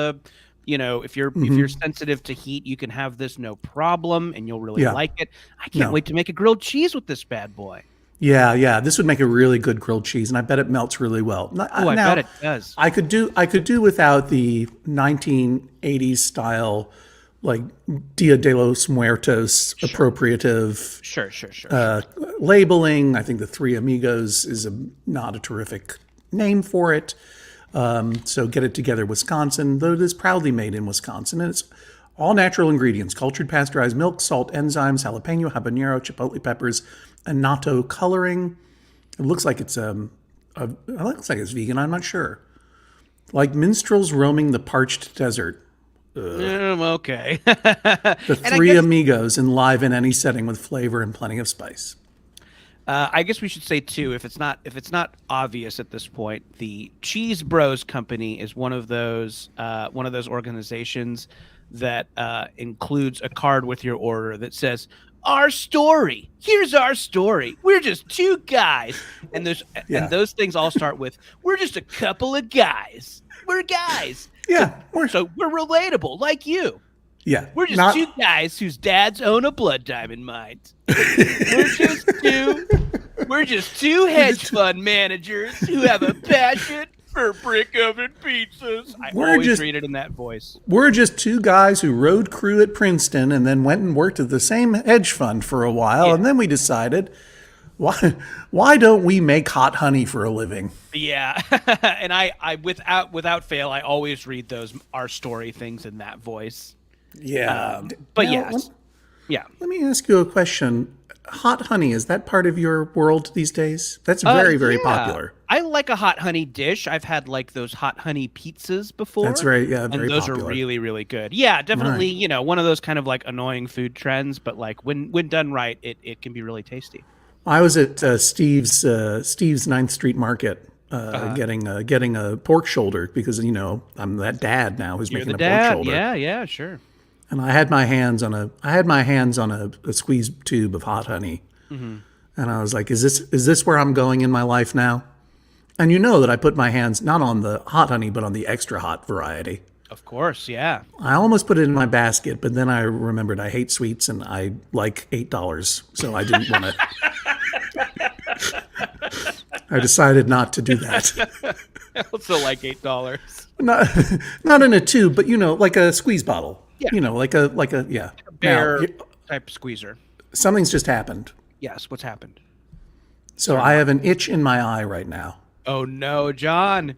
if you're sensitive to heat, you can have this no problem, and you'll really like it. I can't wait to make a grilled cheese with this bad boy. Yeah. This would make a really good grilled cheese, and I bet it melts really well. I bet it does. I could do without the 1980s style, like Dia de los Muertos appropriative labeling. I think the Three Amigos is not a terrific name for it. So Get It Together Wisconsin, though it is proudly made in Wisconsin, and it's all natural ingredients: cultured pasteurized milk, salt, enzymes, jalapeno, habanero, chipotle peppers, and natto coloring. It looks like it's vegan. I'm not sure. Like minstrels roaming the parched desert. Okay. The And I three guess amigos enliven any setting with flavor and plenty of spice. I guess we should say too, if it's not obvious at this point, the Cheese Bros Company is one of those organizations that includes a card with your order that says, "Our story. Here's our story. We're just two guys," and Yeah. those things all start with, "We're just a couple of guys. We're guys. Yeah. So we're relatable, like you. Yeah. We're just two guys whose dads own a blood diamond mine. We're just two hedge fund managers who have a passion for brick oven pizzas." I always read it in that voice. We're just two guys who rode crew at Princeton and then went and worked at the same hedge fund for a while, and then we decided, why don't we make hot honey for a living? Yeah, and I without fail, I always read those our story things in that voice. Yeah, but now, yes, yeah. Let me ask you a question. Hot honey, is that part of your world these days? That's very popular. I like a hot honey dish. I've had like those hot honey pizzas before. That's very and those popular. are really good. Yeah, definitely. Right. One of those kind of like annoying food trends, but like when done right, it can be really tasty. I was at Steve's 9th Street Market getting a pork shoulder because I'm that dad now who's making a pork shoulder. Yeah, sure. And I had my hands on a squeeze tube of hot honey, and I was like, "Is this where I'm going in my life now?" And that I put my hands not on the hot honey, but on the extra hot variety. Of course, yeah. I almost put it in my basket, but then I remembered I hate sweets and I like $8, so I didn't want to. I decided not to do that. I also like $8. Not in a tube, but like a squeeze bottle. Yeah. Like a yeah. A bear type squeezer. Something's just happened. Yes, what's happened? So I have an itch in my eye right now. Oh no, John.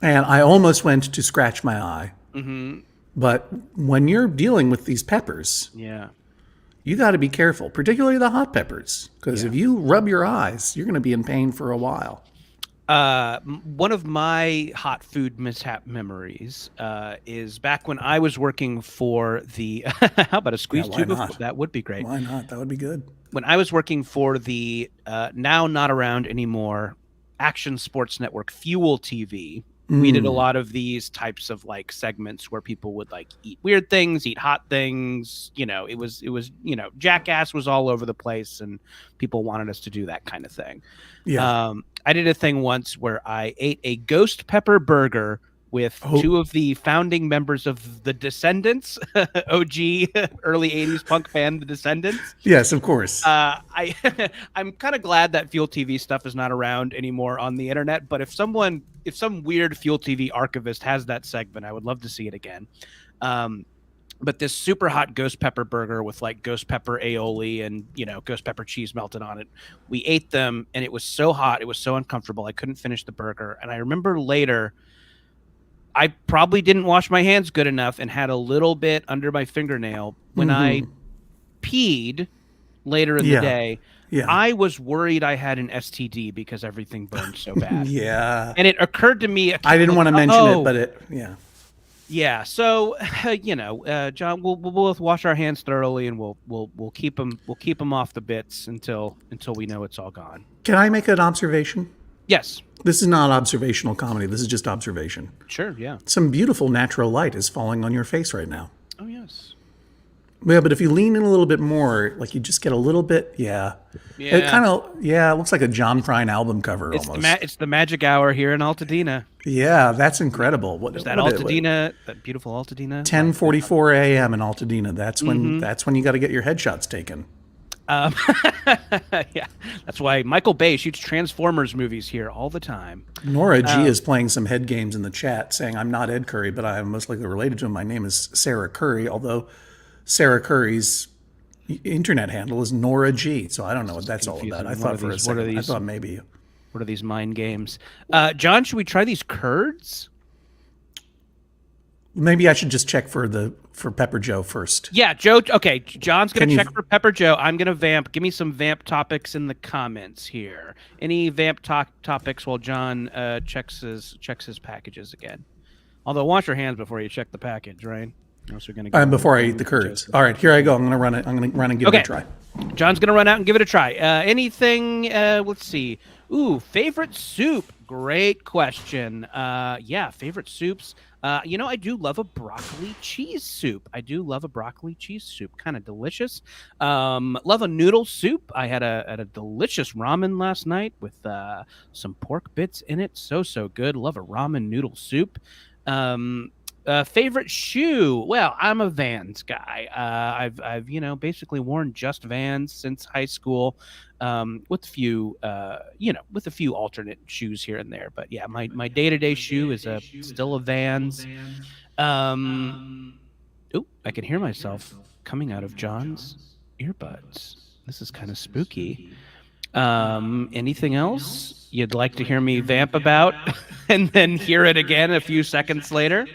And I almost went to scratch my eye. Mm-hmm. But when you're dealing with these peppers, you got to be careful, particularly the hot peppers, because if you rub your eyes, you're going to be in pain for a while. One of my hot food mishap memories is back when I was working for the how about a squeeze tube? That would be great. Why not? That would be good. When I was working for the now not around anymore Action Sports Network Fuel TV, we did a lot of these types of like segments where people would like eat weird things, eat hot things. It was Jackass was all over the place, and people wanted us to do that kind of thing. Yeah. I did a thing once where I ate a ghost pepper burger with two of the founding members of the Descendants, OG early 80s punk band, The Descendants. Yes, of course. I'm kind of glad that Fuel TV stuff is not around anymore on the internet, but if some weird Fuel TV archivist has that segment, I would love to see it again. But this super hot ghost pepper burger with like ghost pepper aioli and ghost pepper cheese melted on it, we ate them and it was so hot, it was so uncomfortable, I couldn't finish the burger. And I remember later, I probably didn't wash my hands good enough and had a little bit under my fingernail when I peed later in the day. Yeah. I was worried I had an STD because everything burned so bad. Yeah. And it occurred to me. I didn't want to mention it, but Yeah. So, John, we'll both wash our hands thoroughly, and we'll keep them off the bits until we know it's all gone. Can I make an observation? Yes. This is not observational comedy. This is just observation. Sure. Yeah. Some beautiful natural light is falling on your face right now. Oh yes. Yeah, but if you lean in a little bit more, like you just get a little bit, It kind of, it looks like a John Prine album cover almost. It's the magic hour here in Altadena. Yeah, that's incredible. That Altadena, that beautiful Altadena? 10:44 a.m. in Altadena. That's when you got to get your headshots taken. Yeah, that's why Michael Bay shoots Transformers movies here all the time. Nora G is playing some head games in the chat, saying, "I'm not Ed Curry, but I am most likely related to him. My name is Sarah Curry, although Sarah Curry's internet handle is Nora G. So I don't know what that's all about. I thought for a second, I thought maybe. What are these mind games? John, should we try these curds? Maybe I should just check for Pepper Joe first. Yeah, Joe. Okay, John's gonna check for Pepper Joe. I'm gonna vamp. Give me some vamp topics in the comments here. Any vamp topics while John checks his packages again. Although wash your hands before you check the package, right? Or else you're gonna get Before I eat the curds. All right, here I go. I'm gonna run it. I'm gonna run and give it a try. John's gonna run out and give it a try. Anything? Let's see. Ooh, favorite soup. Great question. Yeah, favorite soups. I do love a broccoli cheese soup. Kind of delicious. Love a noodle soup. I had a delicious ramen last night with some pork bits in it. So good. Love a ramen noodle soup. Favorite shoe? Well, I'm a Vans guy. I've basically worn just Vans since high school, with a few alternate shoes here and there. But yeah, my day-to-day shoe is still a Vans. I can hear myself coming out of John's earbuds. This is kind of spooky. Anything else you'd like to hear me vamp about and then hear it again a few seconds later?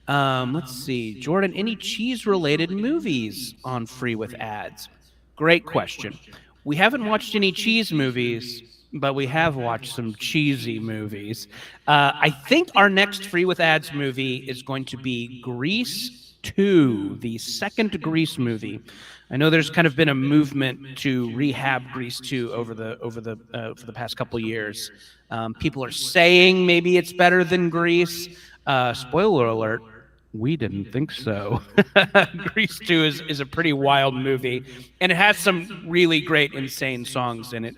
Let's see. Jordan, any cheese-related movies on Free with Ads? Great question. We haven't watched any cheese movies, but we have watched some cheesy movies. I think our next Free with Ads movie is going to be Grease 2, the second Grease movie. I know there's kind of been a movement to rehab Grease 2 for the past couple years. People are saying maybe it's better than Grease. Spoiler alert. We didn't think so. Grease 2 is a pretty wild movie, and it has some really great, insane songs in it.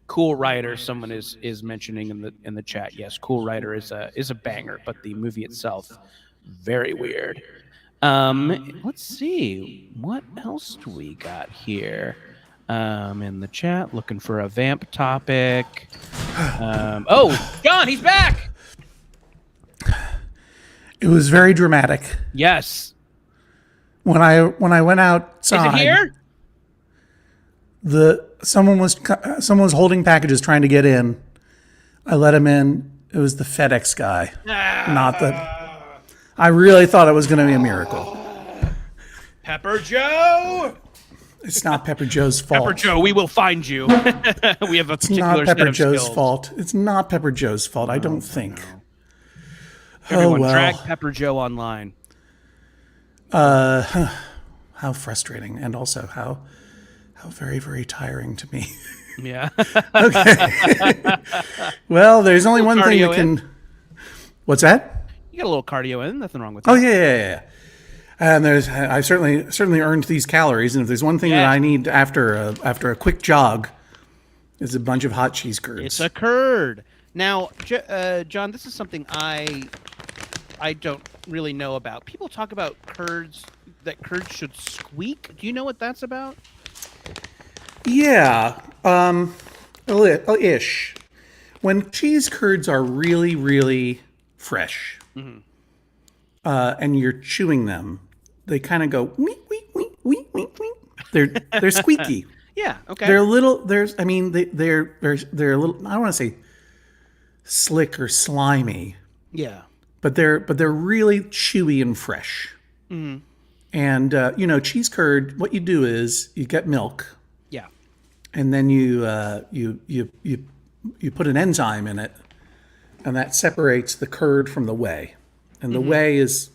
Cool Rider, someone is mentioning in the chat. Yes, Cool Rider is a banger, but the movie itself, very weird. Let's see, what else do we got here? In the chat, looking for a vamp topic. John, he's back. It was very dramatic. Yes. When I went outside, is it here? Someone was holding packages trying to get in. I let him in. It was the FedEx guy, not the. I really thought it was going to be a miracle. Pepper Joe. It's not Pepper Joe's fault. Pepper Joe, we will find you. We have a particular set of skills. It's not Pepper Joe's fault. It's not Pepper Joe's fault. I don't think. No. Everyone, drag Pepper Joe online. How frustrating, and also how very, very tiring to me. Yeah. Okay. Well, there's only one thing that can. What's that? You got a little cardio in. Nothing wrong with that. Oh yeah. And I certainly earned these calories, and if there's one thing that I need after a quick jog, is a bunch of hot cheese curds. It's a curd. Now, John, this is something I don't really know about. People talk about curds, that curds should squeak. Do you know what that's about? Yeah, ish. When cheese curds are really, really fresh, and you're chewing them, they kind of go week, week, week, week, week, week. They're squeaky. Yeah. Okay. They're a little. They're a little. I don't want to say slick or slimy. Yeah. But they're really chewy and fresh. Mm-hmm. And cheese curd. What you do is you get milk. Yeah. And then you put an enzyme in it, and that separates the curd from the whey. And the whey is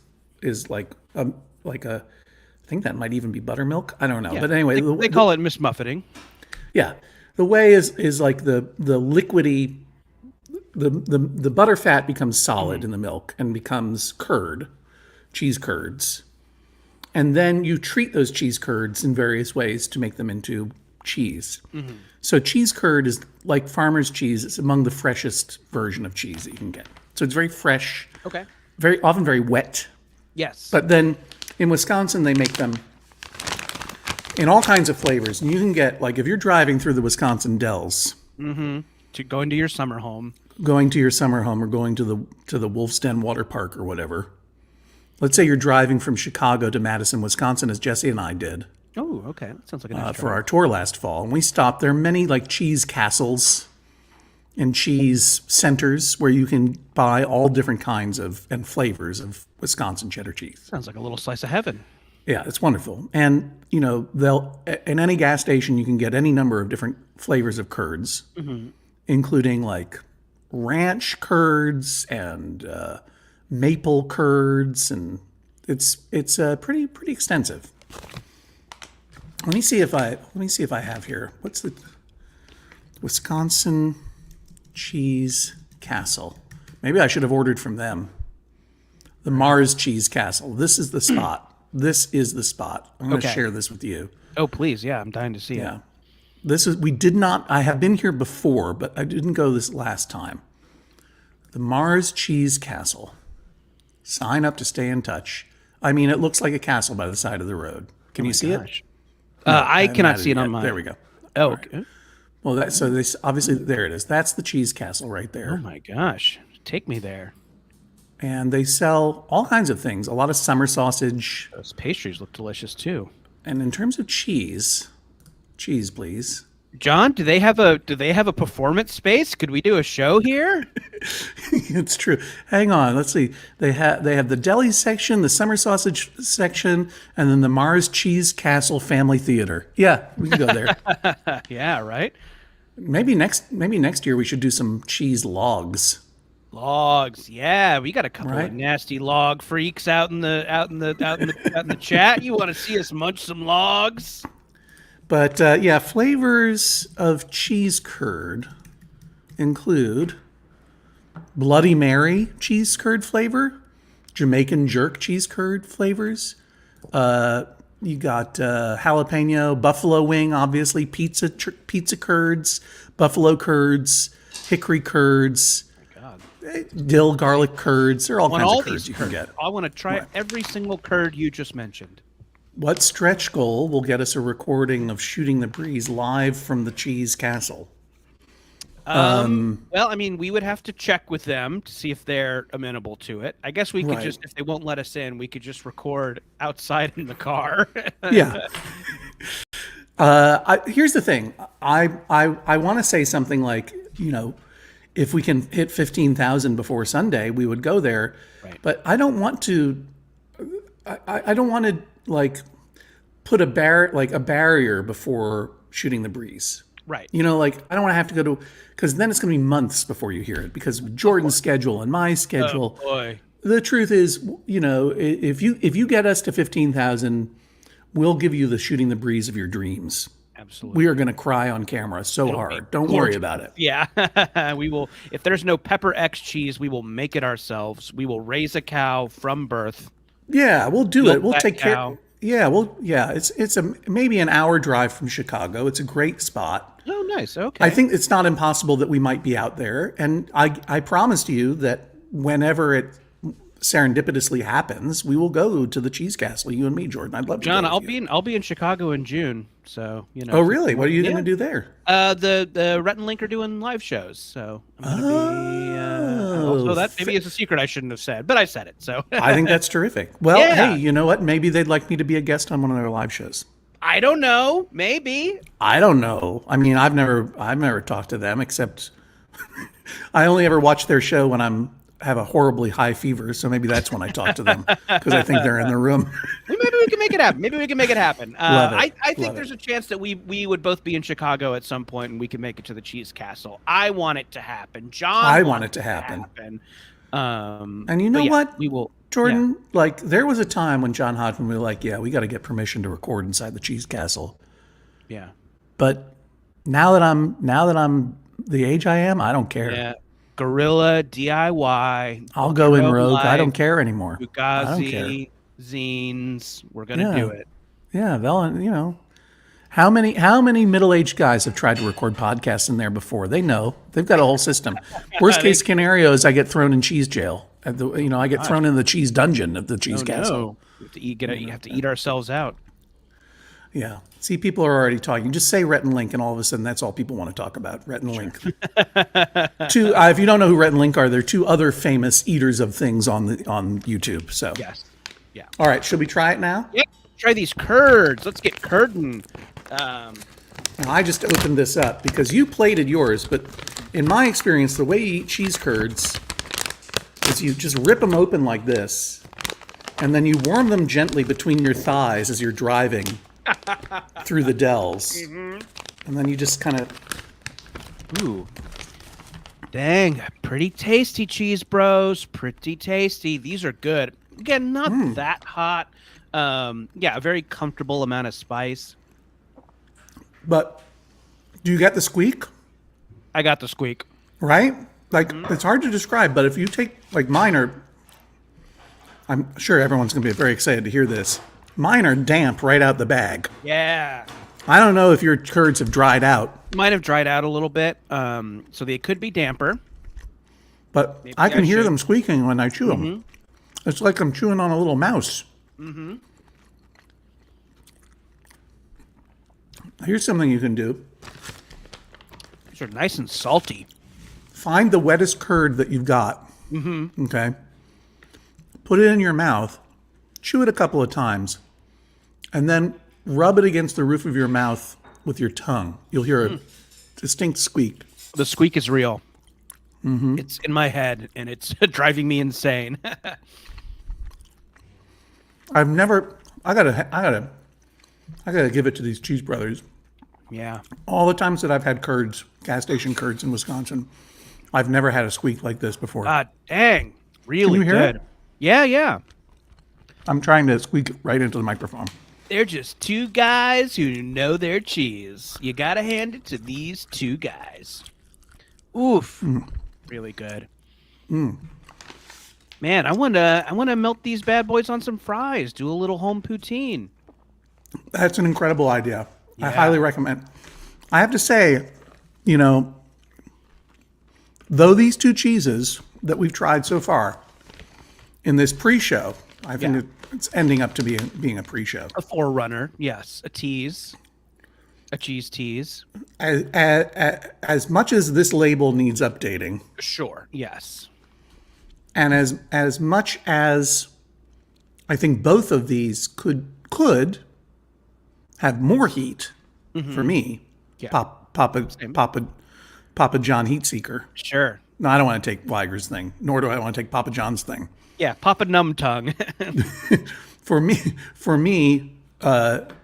like a. I think that might even be buttermilk. I don't know. Yeah. But anyway, they call it mismuffeting. Yeah, the whey is like the liquidy. The butter fat becomes solid in the milk and becomes curd, cheese curds. And then you treat those cheese curds in various ways to make them into cheese. Mm-hmm. So cheese curd is like farmer's cheese. It's among the freshest version of cheese that you can get. So it's very fresh. Okay. Very often very wet. Yes. But then in Wisconsin, they make them in all kinds of flavors. And you can get, like, if you're driving through the Wisconsin dells. Mm-hmm. To going to your summer home. Going to your summer home or going to the Wolf's Den Water Park or whatever. Let's say you're driving from Chicago to Madison, Wisconsin, as Jesse and I did. Oh, okay. That sounds like a nice for our tour last fall. And we stopped. There are many like cheese castles and cheese centers where you can buy all different kinds of and flavors of Wisconsin cheddar cheese. Sounds like a little slice of heaven. Yeah, it's wonderful. And, they'll in any gas station, you can get any number of different flavors of curds, including like ranch curds and maple curds, and it's pretty extensive. Let me see if I have here. What's the Wisconsin Cheese Castle? Maybe I should have ordered from them. The Mars Cheese Castle. This is the spot. This is the spot. I'm going to share this with you. Oh, please. Yeah, I'm dying to see it. I have been here before, but I didn't go this last time. The Mars Cheese Castle. Sign up to stay in touch. I mean, it looks like a castle by the side of the road. Can you see it? No, I cannot see it on mine. There we go. Oh, right. okay. Well, obviously there it is. That's the cheese castle right there. Oh my gosh. Take me there. And they sell all kinds of things. A lot of summer sausage. Those pastries look delicious too. And in terms of cheese, please. John, do they have a performance space? Could we do a show here? It's true. Hang on. Let's see. They have the deli section, the summer sausage section, and then the Mars Cheese Castle Family Theater. Yeah, we can go there. Yeah, right. Maybe next year we should do some cheese logs. Logs, yeah, we got a couple of nasty log freaks out in the chat. You want to see us munch some logs? But flavors of cheese curd include Bloody Mary cheese curd flavor, Jamaican jerk cheese curd flavors. You got jalapeno, buffalo wing, obviously, pizza curds, buffalo curds, hickory curds. Dill garlic curds. There are all kinds of curds you can get. I want to try every single curd you just mentioned. What stretch goal will get us a recording of Shooting the Breeze live from the Cheese Castle? Well, I mean, we would have to check with them to see if they're amenable to it. I guess we could just, if they won't let us in, we could just record outside in the car. Yeah. Here's the thing. I want to say something like, if we can hit 15,000 before Sunday, we would go there. Right. But I don't want to. I don't want to put a barrier before Shooting the Breeze. Right. I don't want to have to go to, because then it's going to be months before you hear it, because Jordan's schedule and my schedule. Oh, boy. The truth is, if you get us to 15,000, we'll give you the Shooting the Breeze of your dreams. Absolutely. We are going to cry on camera so hard. Don't worry about it. Yeah. We will. If there's no Pepper X cheese, we will make it ourselves. We will raise a cow from birth. Yeah, we'll do it. We'll take care. Yeah. It's maybe an hour drive from Chicago. It's a great spot. Oh, nice. Okay. I think it's not impossible that we might be out there. And I promised you that whenever it serendipitously happens, we will go to the Cheese Castle. You and me, Jordan. I'd love to. John, I'll be in Chicago in June. So Oh, really? What are you going to do there? The Rhett and Link are doing live shows. So I'm going to be. Also, that maybe is a secret I shouldn't have said, but I said it. So I think that's terrific. Well, hey, you know what? Maybe they'd like me to be a guest on one of their live shows. I don't know. Maybe. I don't know. I mean, I've never talked to them, except I only ever watch their show when have a horribly high fever, so maybe that's when I talk to them, because I think they're in the room. Maybe we can make it happen. I think Love there's a chance that we would both be in Chicago at some point, and we can make it to the Cheese Castle. I want it to happen. John, I want it to happen. And you know what? We will, Jordan. There was a time when John Hodgman was like, "Yeah, we got to get permission to record inside the Cheese Castle." Yeah. But now that I'm the age I am, I don't care. Yeah. Guerrilla DIY. I'll go in rogue. I don't care anymore. Fugazi, zines. We're gonna do it. Yeah, how many middle-aged guys have tried to record podcasts in there before? They know. They've got a whole system. Worst case scenario is I get thrown in cheese jail. I get thrown in the cheese dungeon of the Cheese Castle. No. You have to eat ourselves out. Yeah. See, people are already talking. Just say Rhett and Link, and all of a sudden, that's all people want to talk about. Rhett and Link. If you don't know who Rhett and Link are, they're two other famous eaters of things on YouTube. So yes, yeah. All right, should we try it now? Yeah. Try these curds. Let's get curding. Now, I just opened this up because you plated yours, but in my experience, the way you eat cheese curds is you just rip them open like this, and then you warm them gently between your thighs as you're driving through the dells. Mm-hmm. And then you just kind of... Ooh. Dang, pretty tasty cheese, bros. Pretty tasty. These are good. Again, not that hot. Yeah, a very comfortable amount of spice. But do you get the squeak? I got the squeak. Right? Like, it's hard to describe, but if you take, like, mine are, I'm sure everyone's going to be very excited to hear this. Mine are damp right out the bag. Yeah. I don't know if your curds have dried out. Might have dried out a little bit, so they could be damper. But Maybe I can I hear should. them squeaking when I chew them. It's like I'm chewing on a little mouse. Here's something you can do. These are nice and salty. Find the wettest curd that you've got. Okay. Put it in your mouth. Chew it a couple of times. And then rub it against the roof of your mouth with your tongue. You'll hear a distinct squeak. The squeak is real. It's in my head, and it's driving me insane. I've never. I gotta give it to these cheese brothers. Yeah. All the times that I've had curds, gas station curds in Wisconsin, I've never had a squeak like this before. Dang. Really Can you hear good. it? Yeah. I'm trying to squeak right into the microphone. They're just two guys who know their cheese. You gotta hand it to these two guys. Oof. Really good. Man, I wanna melt these bad boys on some fries. Do a little home poutine. That's an incredible idea. I Yeah. highly recommend. I have to say, you know, though these two cheeses that we've tried so far in this pre-show, I think it's ending up to being a pre-show. A forerunner, yes. A tease. A cheese tease. As much as this label needs updating, Sure, yes. and as much as I think both of these could have more heat for me, Yeah. Papa John Heat Seeker. Sure. No, I don't want to take Weiger's thing, nor do I want to take Papa John's thing. Yeah, Papa Numb Tongue. For me,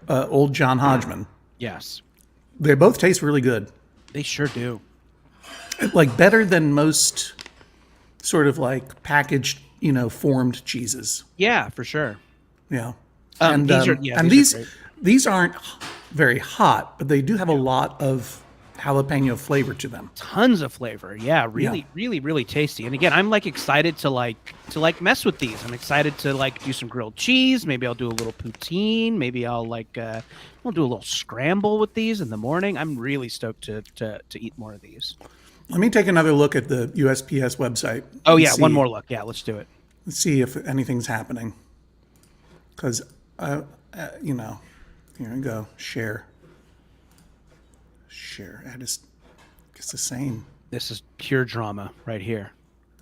old John Hodgman. Yes. They both taste really good. They sure do. Like better than most sort of like packaged, formed cheeses. Yeah, for sure. Yeah. These are great. These aren't very hot, but they do have a lot of jalapeno flavor to them. Tons of flavor. Yeah, really tasty. And again, I'm like excited to mess with these. I'm excited to like do some grilled cheese. Maybe I'll do a little poutine. Maybe I'll we'll do a little scramble with these in the morning. I'm really stoked to eat more of these. Let me take another look at the USPS website. Oh yeah, one more look. Yeah, let's do it. Let's see if anything's happening. Because, here we go. Share. It's the same. This is pure drama right here.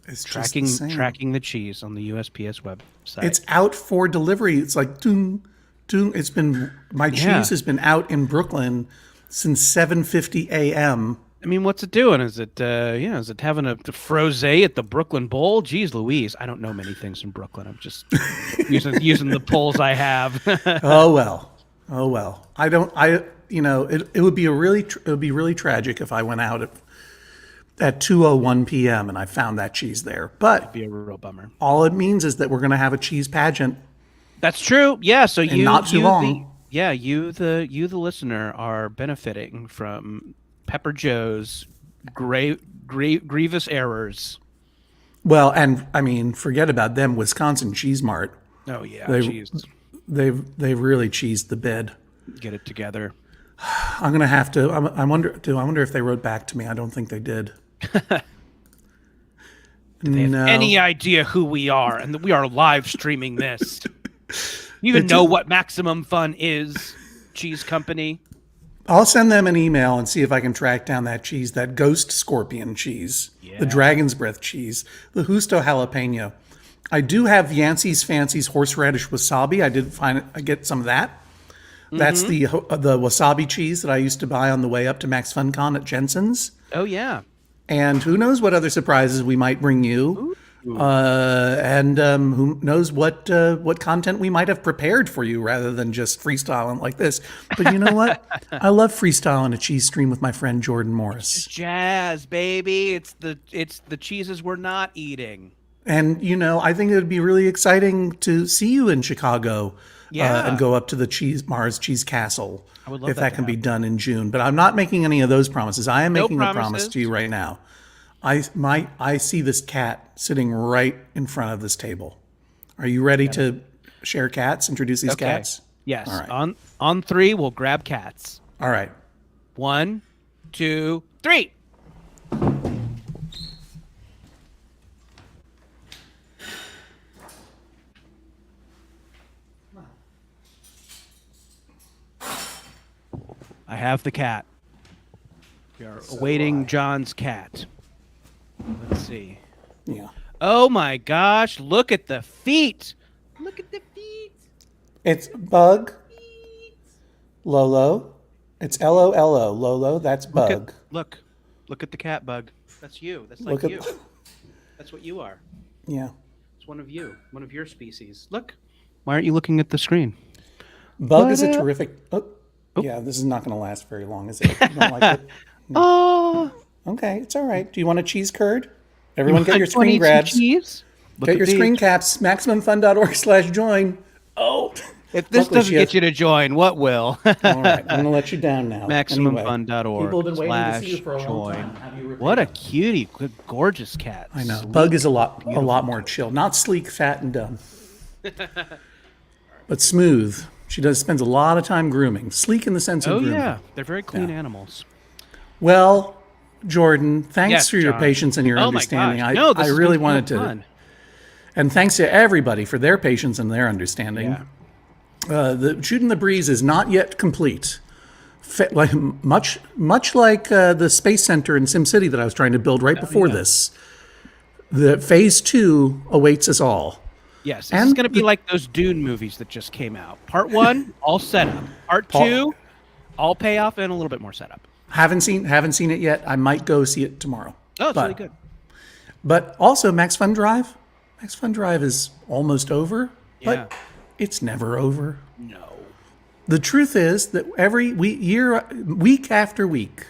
It's Tracking just the same. tracking the cheese on the USPS website. It's out for delivery. It's like doom. It's been cheese has been out in Brooklyn since 7:50 a.m. I mean, what's it doing? Is it is it having a frosé at the Brooklyn Bowl? Jeez Louise, I don't know many things in Brooklyn. I'm just using the polls I have. Oh well. It would be really tragic if I went out at 2:01 p.m. and I found that cheese there. But It'd be a real bummer. all it means is that we're going to have a cheese pageant. That's true. Yeah. So you not too long. The listener are benefiting from Pepper Joe's grievous errors. Well, and I mean, forget about them. Wisconsin Cheese Mart. Oh yeah, They've really cheesed the bed. Get it together. I'm gonna have to. I wonder if they wrote back to me. I don't think they did. Do they have any idea who we are and that we are live streaming this? You even know what Maximum Fun is, cheese company? I'll send them an email and see if I can track down that cheese, that ghost scorpion cheese, the dragon's breath cheese, the Justo jalapeno. I do have Yancey's Fancy's horseradish wasabi. I get some of that. That's the wasabi cheese that I used to buy on the way up to MaxFun Con at Jensen's. Oh, yeah. And who knows what other surprises we might bring you. And who knows what content we might have prepared for you rather than just freestyling like this. But you know what? I love freestyling a cheese stream with my friend Jordan Morris. Jazz, baby. It's the cheeses we're not eating. And, I think it would be really exciting to see you in Chicago and go up to the Mars Cheese Castle. I would love if that that can to be done in June. But I'm not making any of those promises. I am making a promise promises. to you right now. I see this cat sitting right in front of this table. Are you ready to share cats, introduce these cats? Yes. All right. On 3, we'll grab cats. All right. 1, 2, 3. I have the cat. We are awaiting John's cat. Let's see. Yeah. Oh my gosh, look at the feet. Look at the feet. It's Bug. Lolo. It's Lolo. Lolo, that's Bug. Look at the cat, Bug. That's you. That's Look like at- you. That's what you are. Yeah. It's one of you. One of your species. Look. Why aren't you looking at the screen? Bug is a terrific... Oh. Yeah, this is not going to last very long, is it? You don't like it? Oh. Okay, it's all right. Do you want a cheese curd? Everyone get your screen grabs. Cheese? Get your screen caps. MaximumFun.org/join. Oh. If this Luckily doesn't get you to join, what will? All right, I'm going to let you down now. MaximumFun.org. People have been waiting to see you for a long join. time. How do you repay What a them? cutie. Good, gorgeous cat. I know. Sleek, Bug is a lot beautiful. more chill. Not sleek, fat, and dumb. But smooth. She spends a lot of time grooming. Sleek in the sense of grooming. Yeah. They're very clean animals. Well, Jordan, thanks Yes, for your John. patience and your Oh my understanding. gosh. No, this I has really been wanted so to. fun. And thanks to everybody for their patience and their understanding. Yeah. The Shooting the Breeze is not yet complete. Much like the Space Center in SimCity that I was trying to build right before this. The Phase 2 awaits us all. Yes, this And is going to be like those Dune movies that just came out. Part 1, all setup. Part 2, all payoff and a little bit more setup. Haven't seen it yet. I might go see it tomorrow. Oh, it's really good. But also MaxFun Drive. MaxFun Drive is almost over, Yeah. but it's never over. No. The truth is that every week after week,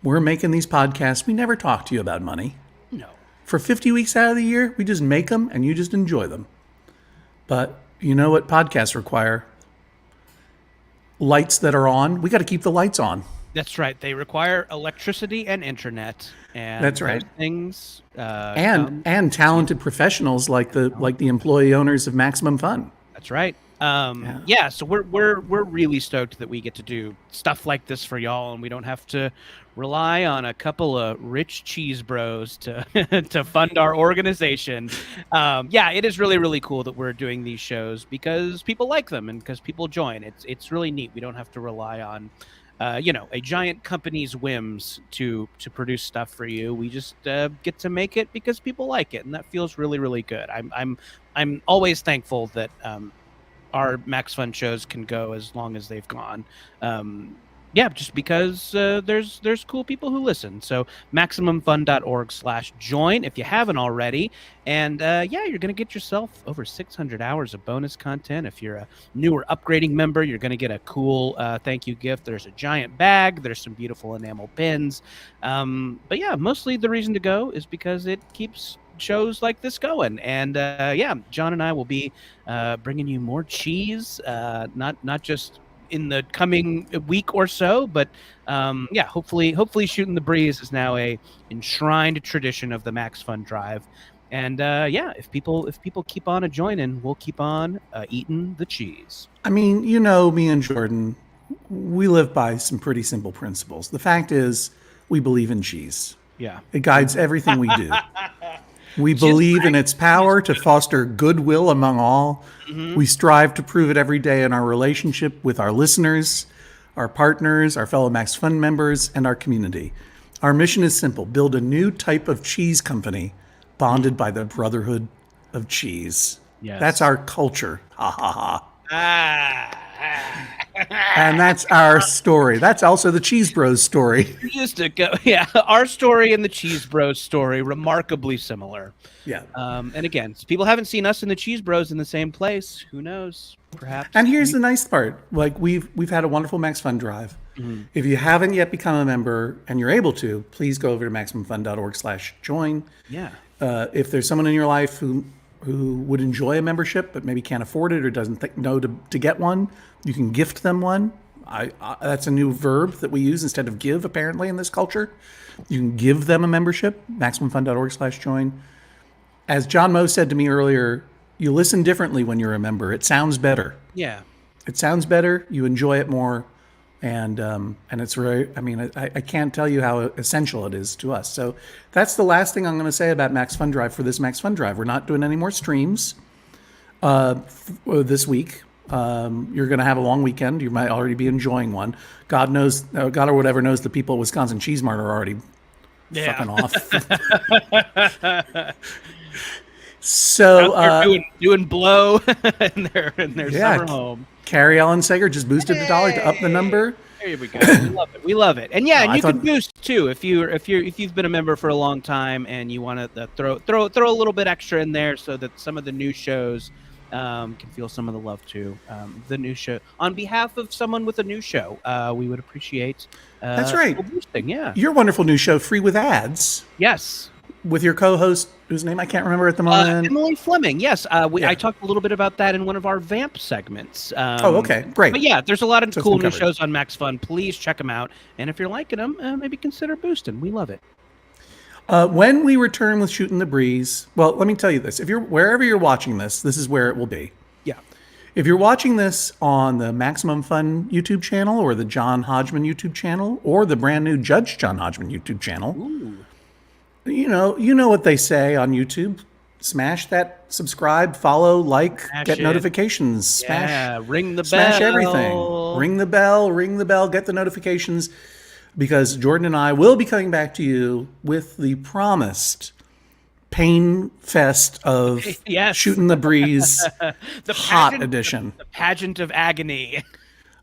we're making these podcasts. We never talk to you about money. No. For 50 weeks out of the year, we just make them and you just enjoy them. But you know what podcasts require? Lights that are on. We got to keep the lights on. That's right. They require electricity and internet. And That's right. those things. And talented professionals like the employee owners of Maximum Fun. That's right. Yeah. So we're really stoked that we get to do stuff like this for y'all, and we don't have to rely on a couple of rich cheese bros to to fund our organization. Yeah, it is really, really cool that we're doing these shows because people like them and because people join. It's really neat. We don't have to rely on a giant company's whims to produce stuff for you. We just get to make it because people like it, and that feels really, really good. I'm always thankful that our Max Fun shows can go as long as they've gone. Yeah, just because there's cool people who listen. So MaximumFun.org/join if you haven't already. And yeah, you're going to get yourself over 600 hours of bonus content. If you're a newer upgrading member, you're going to get a cool thank you gift. There's a giant bag. There's some beautiful enamel pins. But yeah, mostly the reason to go is because it keeps shows like this going. And yeah, John and I will be bringing you more cheese, not just in the coming week or so, but yeah, hopefully Shooting the Breeze is now a enshrined tradition of the Max Fun Drive. And yeah, if people keep on joining, we'll keep on eating the cheese. I mean, you know, me and Jordan, we live by some pretty simple principles. The fact is, we believe in cheese. Yeah. It guides everything we do. We believe in its power to foster goodwill among all. We strive to prove it every day in our relationship with our listeners, our partners, our fellow Max Fun members, and our community. Our mission is simple: build a new type of cheese company bonded by the brotherhood of cheese. Yes. That's our culture. Ha ha ha. And that's our story. That's also the Cheese Bros story. Just to go, yeah. Our story and the Cheese Bros story remarkably similar. Yeah. And again, people haven't seen us and the Cheese Bros in the same place. Who knows? Perhaps. And here's the nice part: like we've had a wonderful MaxFun Drive. If you haven't yet become a member and you're able to, please go over to maximumfun.org/join. Yeah. If there's someone in your life who would enjoy a membership but maybe can't afford it or doesn't know to get one, you can gift them one. That's a new verb that we use instead of give, apparently, in this culture. You can give them a membership, maximumfun.org/join. As John Moe said to me earlier, you listen differently when you're a member. It sounds better. Yeah. It sounds better. You enjoy it more. And it's very, I mean, I can't tell you how essential it is to us. So that's the last thing I'm going to say about MaxFun Drive for this MaxFun Drive. We're not doing any more streams this week. You're going to have a long weekend. You might already be enjoying one. God knows, God or whatever knows the people at Wisconsin Cheese Mart are already fucking off. So doing blow in their summer home. Carrie Ellen Sager just boosted the dollar to up the number. There we go. We love it. We love it. And yeah, and you can boost too if you've been a member for a long time and you want to throw a little bit extra in there so that some of the new shows can feel some of the love too. The new show on behalf of someone with a new show, we would appreciate. That's right. Boosting, yeah. Your wonderful new show, Free with Ads. Yes. With your co-host, whose name I can't remember at the moment. Emily Fleming, yes. I talked a little bit about that in one of our Vamp segments. Okay, great. But yeah, there's a lot of cool new shows on MaxFun. Please check them out. And if you're liking them, maybe consider boosting. We love it. When we return with Shooting the Breeze, well, let me tell you this. If you're wherever you're watching this is where it will be. Yeah. If you're watching this on the Maximum Fun YouTube channel or the John Hodgman YouTube channel or the brand new Judge John Hodgman YouTube channel, Ooh. You know what they say on YouTube. Smash that subscribe, follow, like, get notifications. Smash, ring the bell. Smash everything. Ring the bell, get the notifications. Because Jordan and I will be coming back to you with the promised pain fest of Shooting the Breeze the hot edition. The pageant of agony.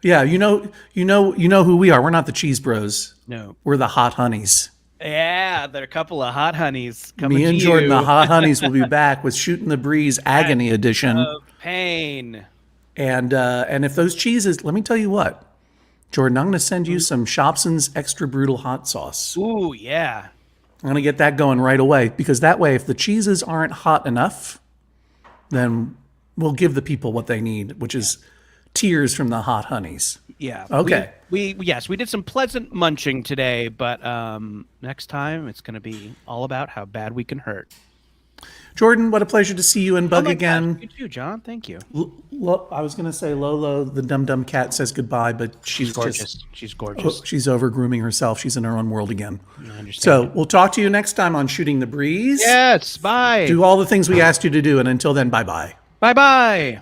Yeah, you know who we are. We're not the Cheese Bros. No. We're the Hot Honeys. Yeah, they're a couple of hot honeys coming Me and to Jordan, you. the Hot Honeys, will be back with Shooting the Breeze Agony Edition. Of pain. And if those cheeses, let me tell you what, Jordan, I'm going to send you some Shopson's Extra Brutal Hot Sauce. Ooh, yeah. I'm going to get that going right away because that way, if the cheeses aren't hot enough, then we'll give the people what they need, which is tears from the Hot Honeys. Yeah. Okay. We did some pleasant munching today, but next time it's going to be all about how bad we can hurt. Jordan, what a pleasure to see you and Bug again. Gosh, you too, John. Thank you. I was going to say Lolo, the dum-dum cat, says goodbye, but she's gorgeous. She's gorgeous. She's over grooming herself. She's in her own world again. I understand. So we'll talk to you next time on Shooting the Breeze. Yes. Bye. Do all the things we asked you to do, and until then, bye-bye. Bye-bye.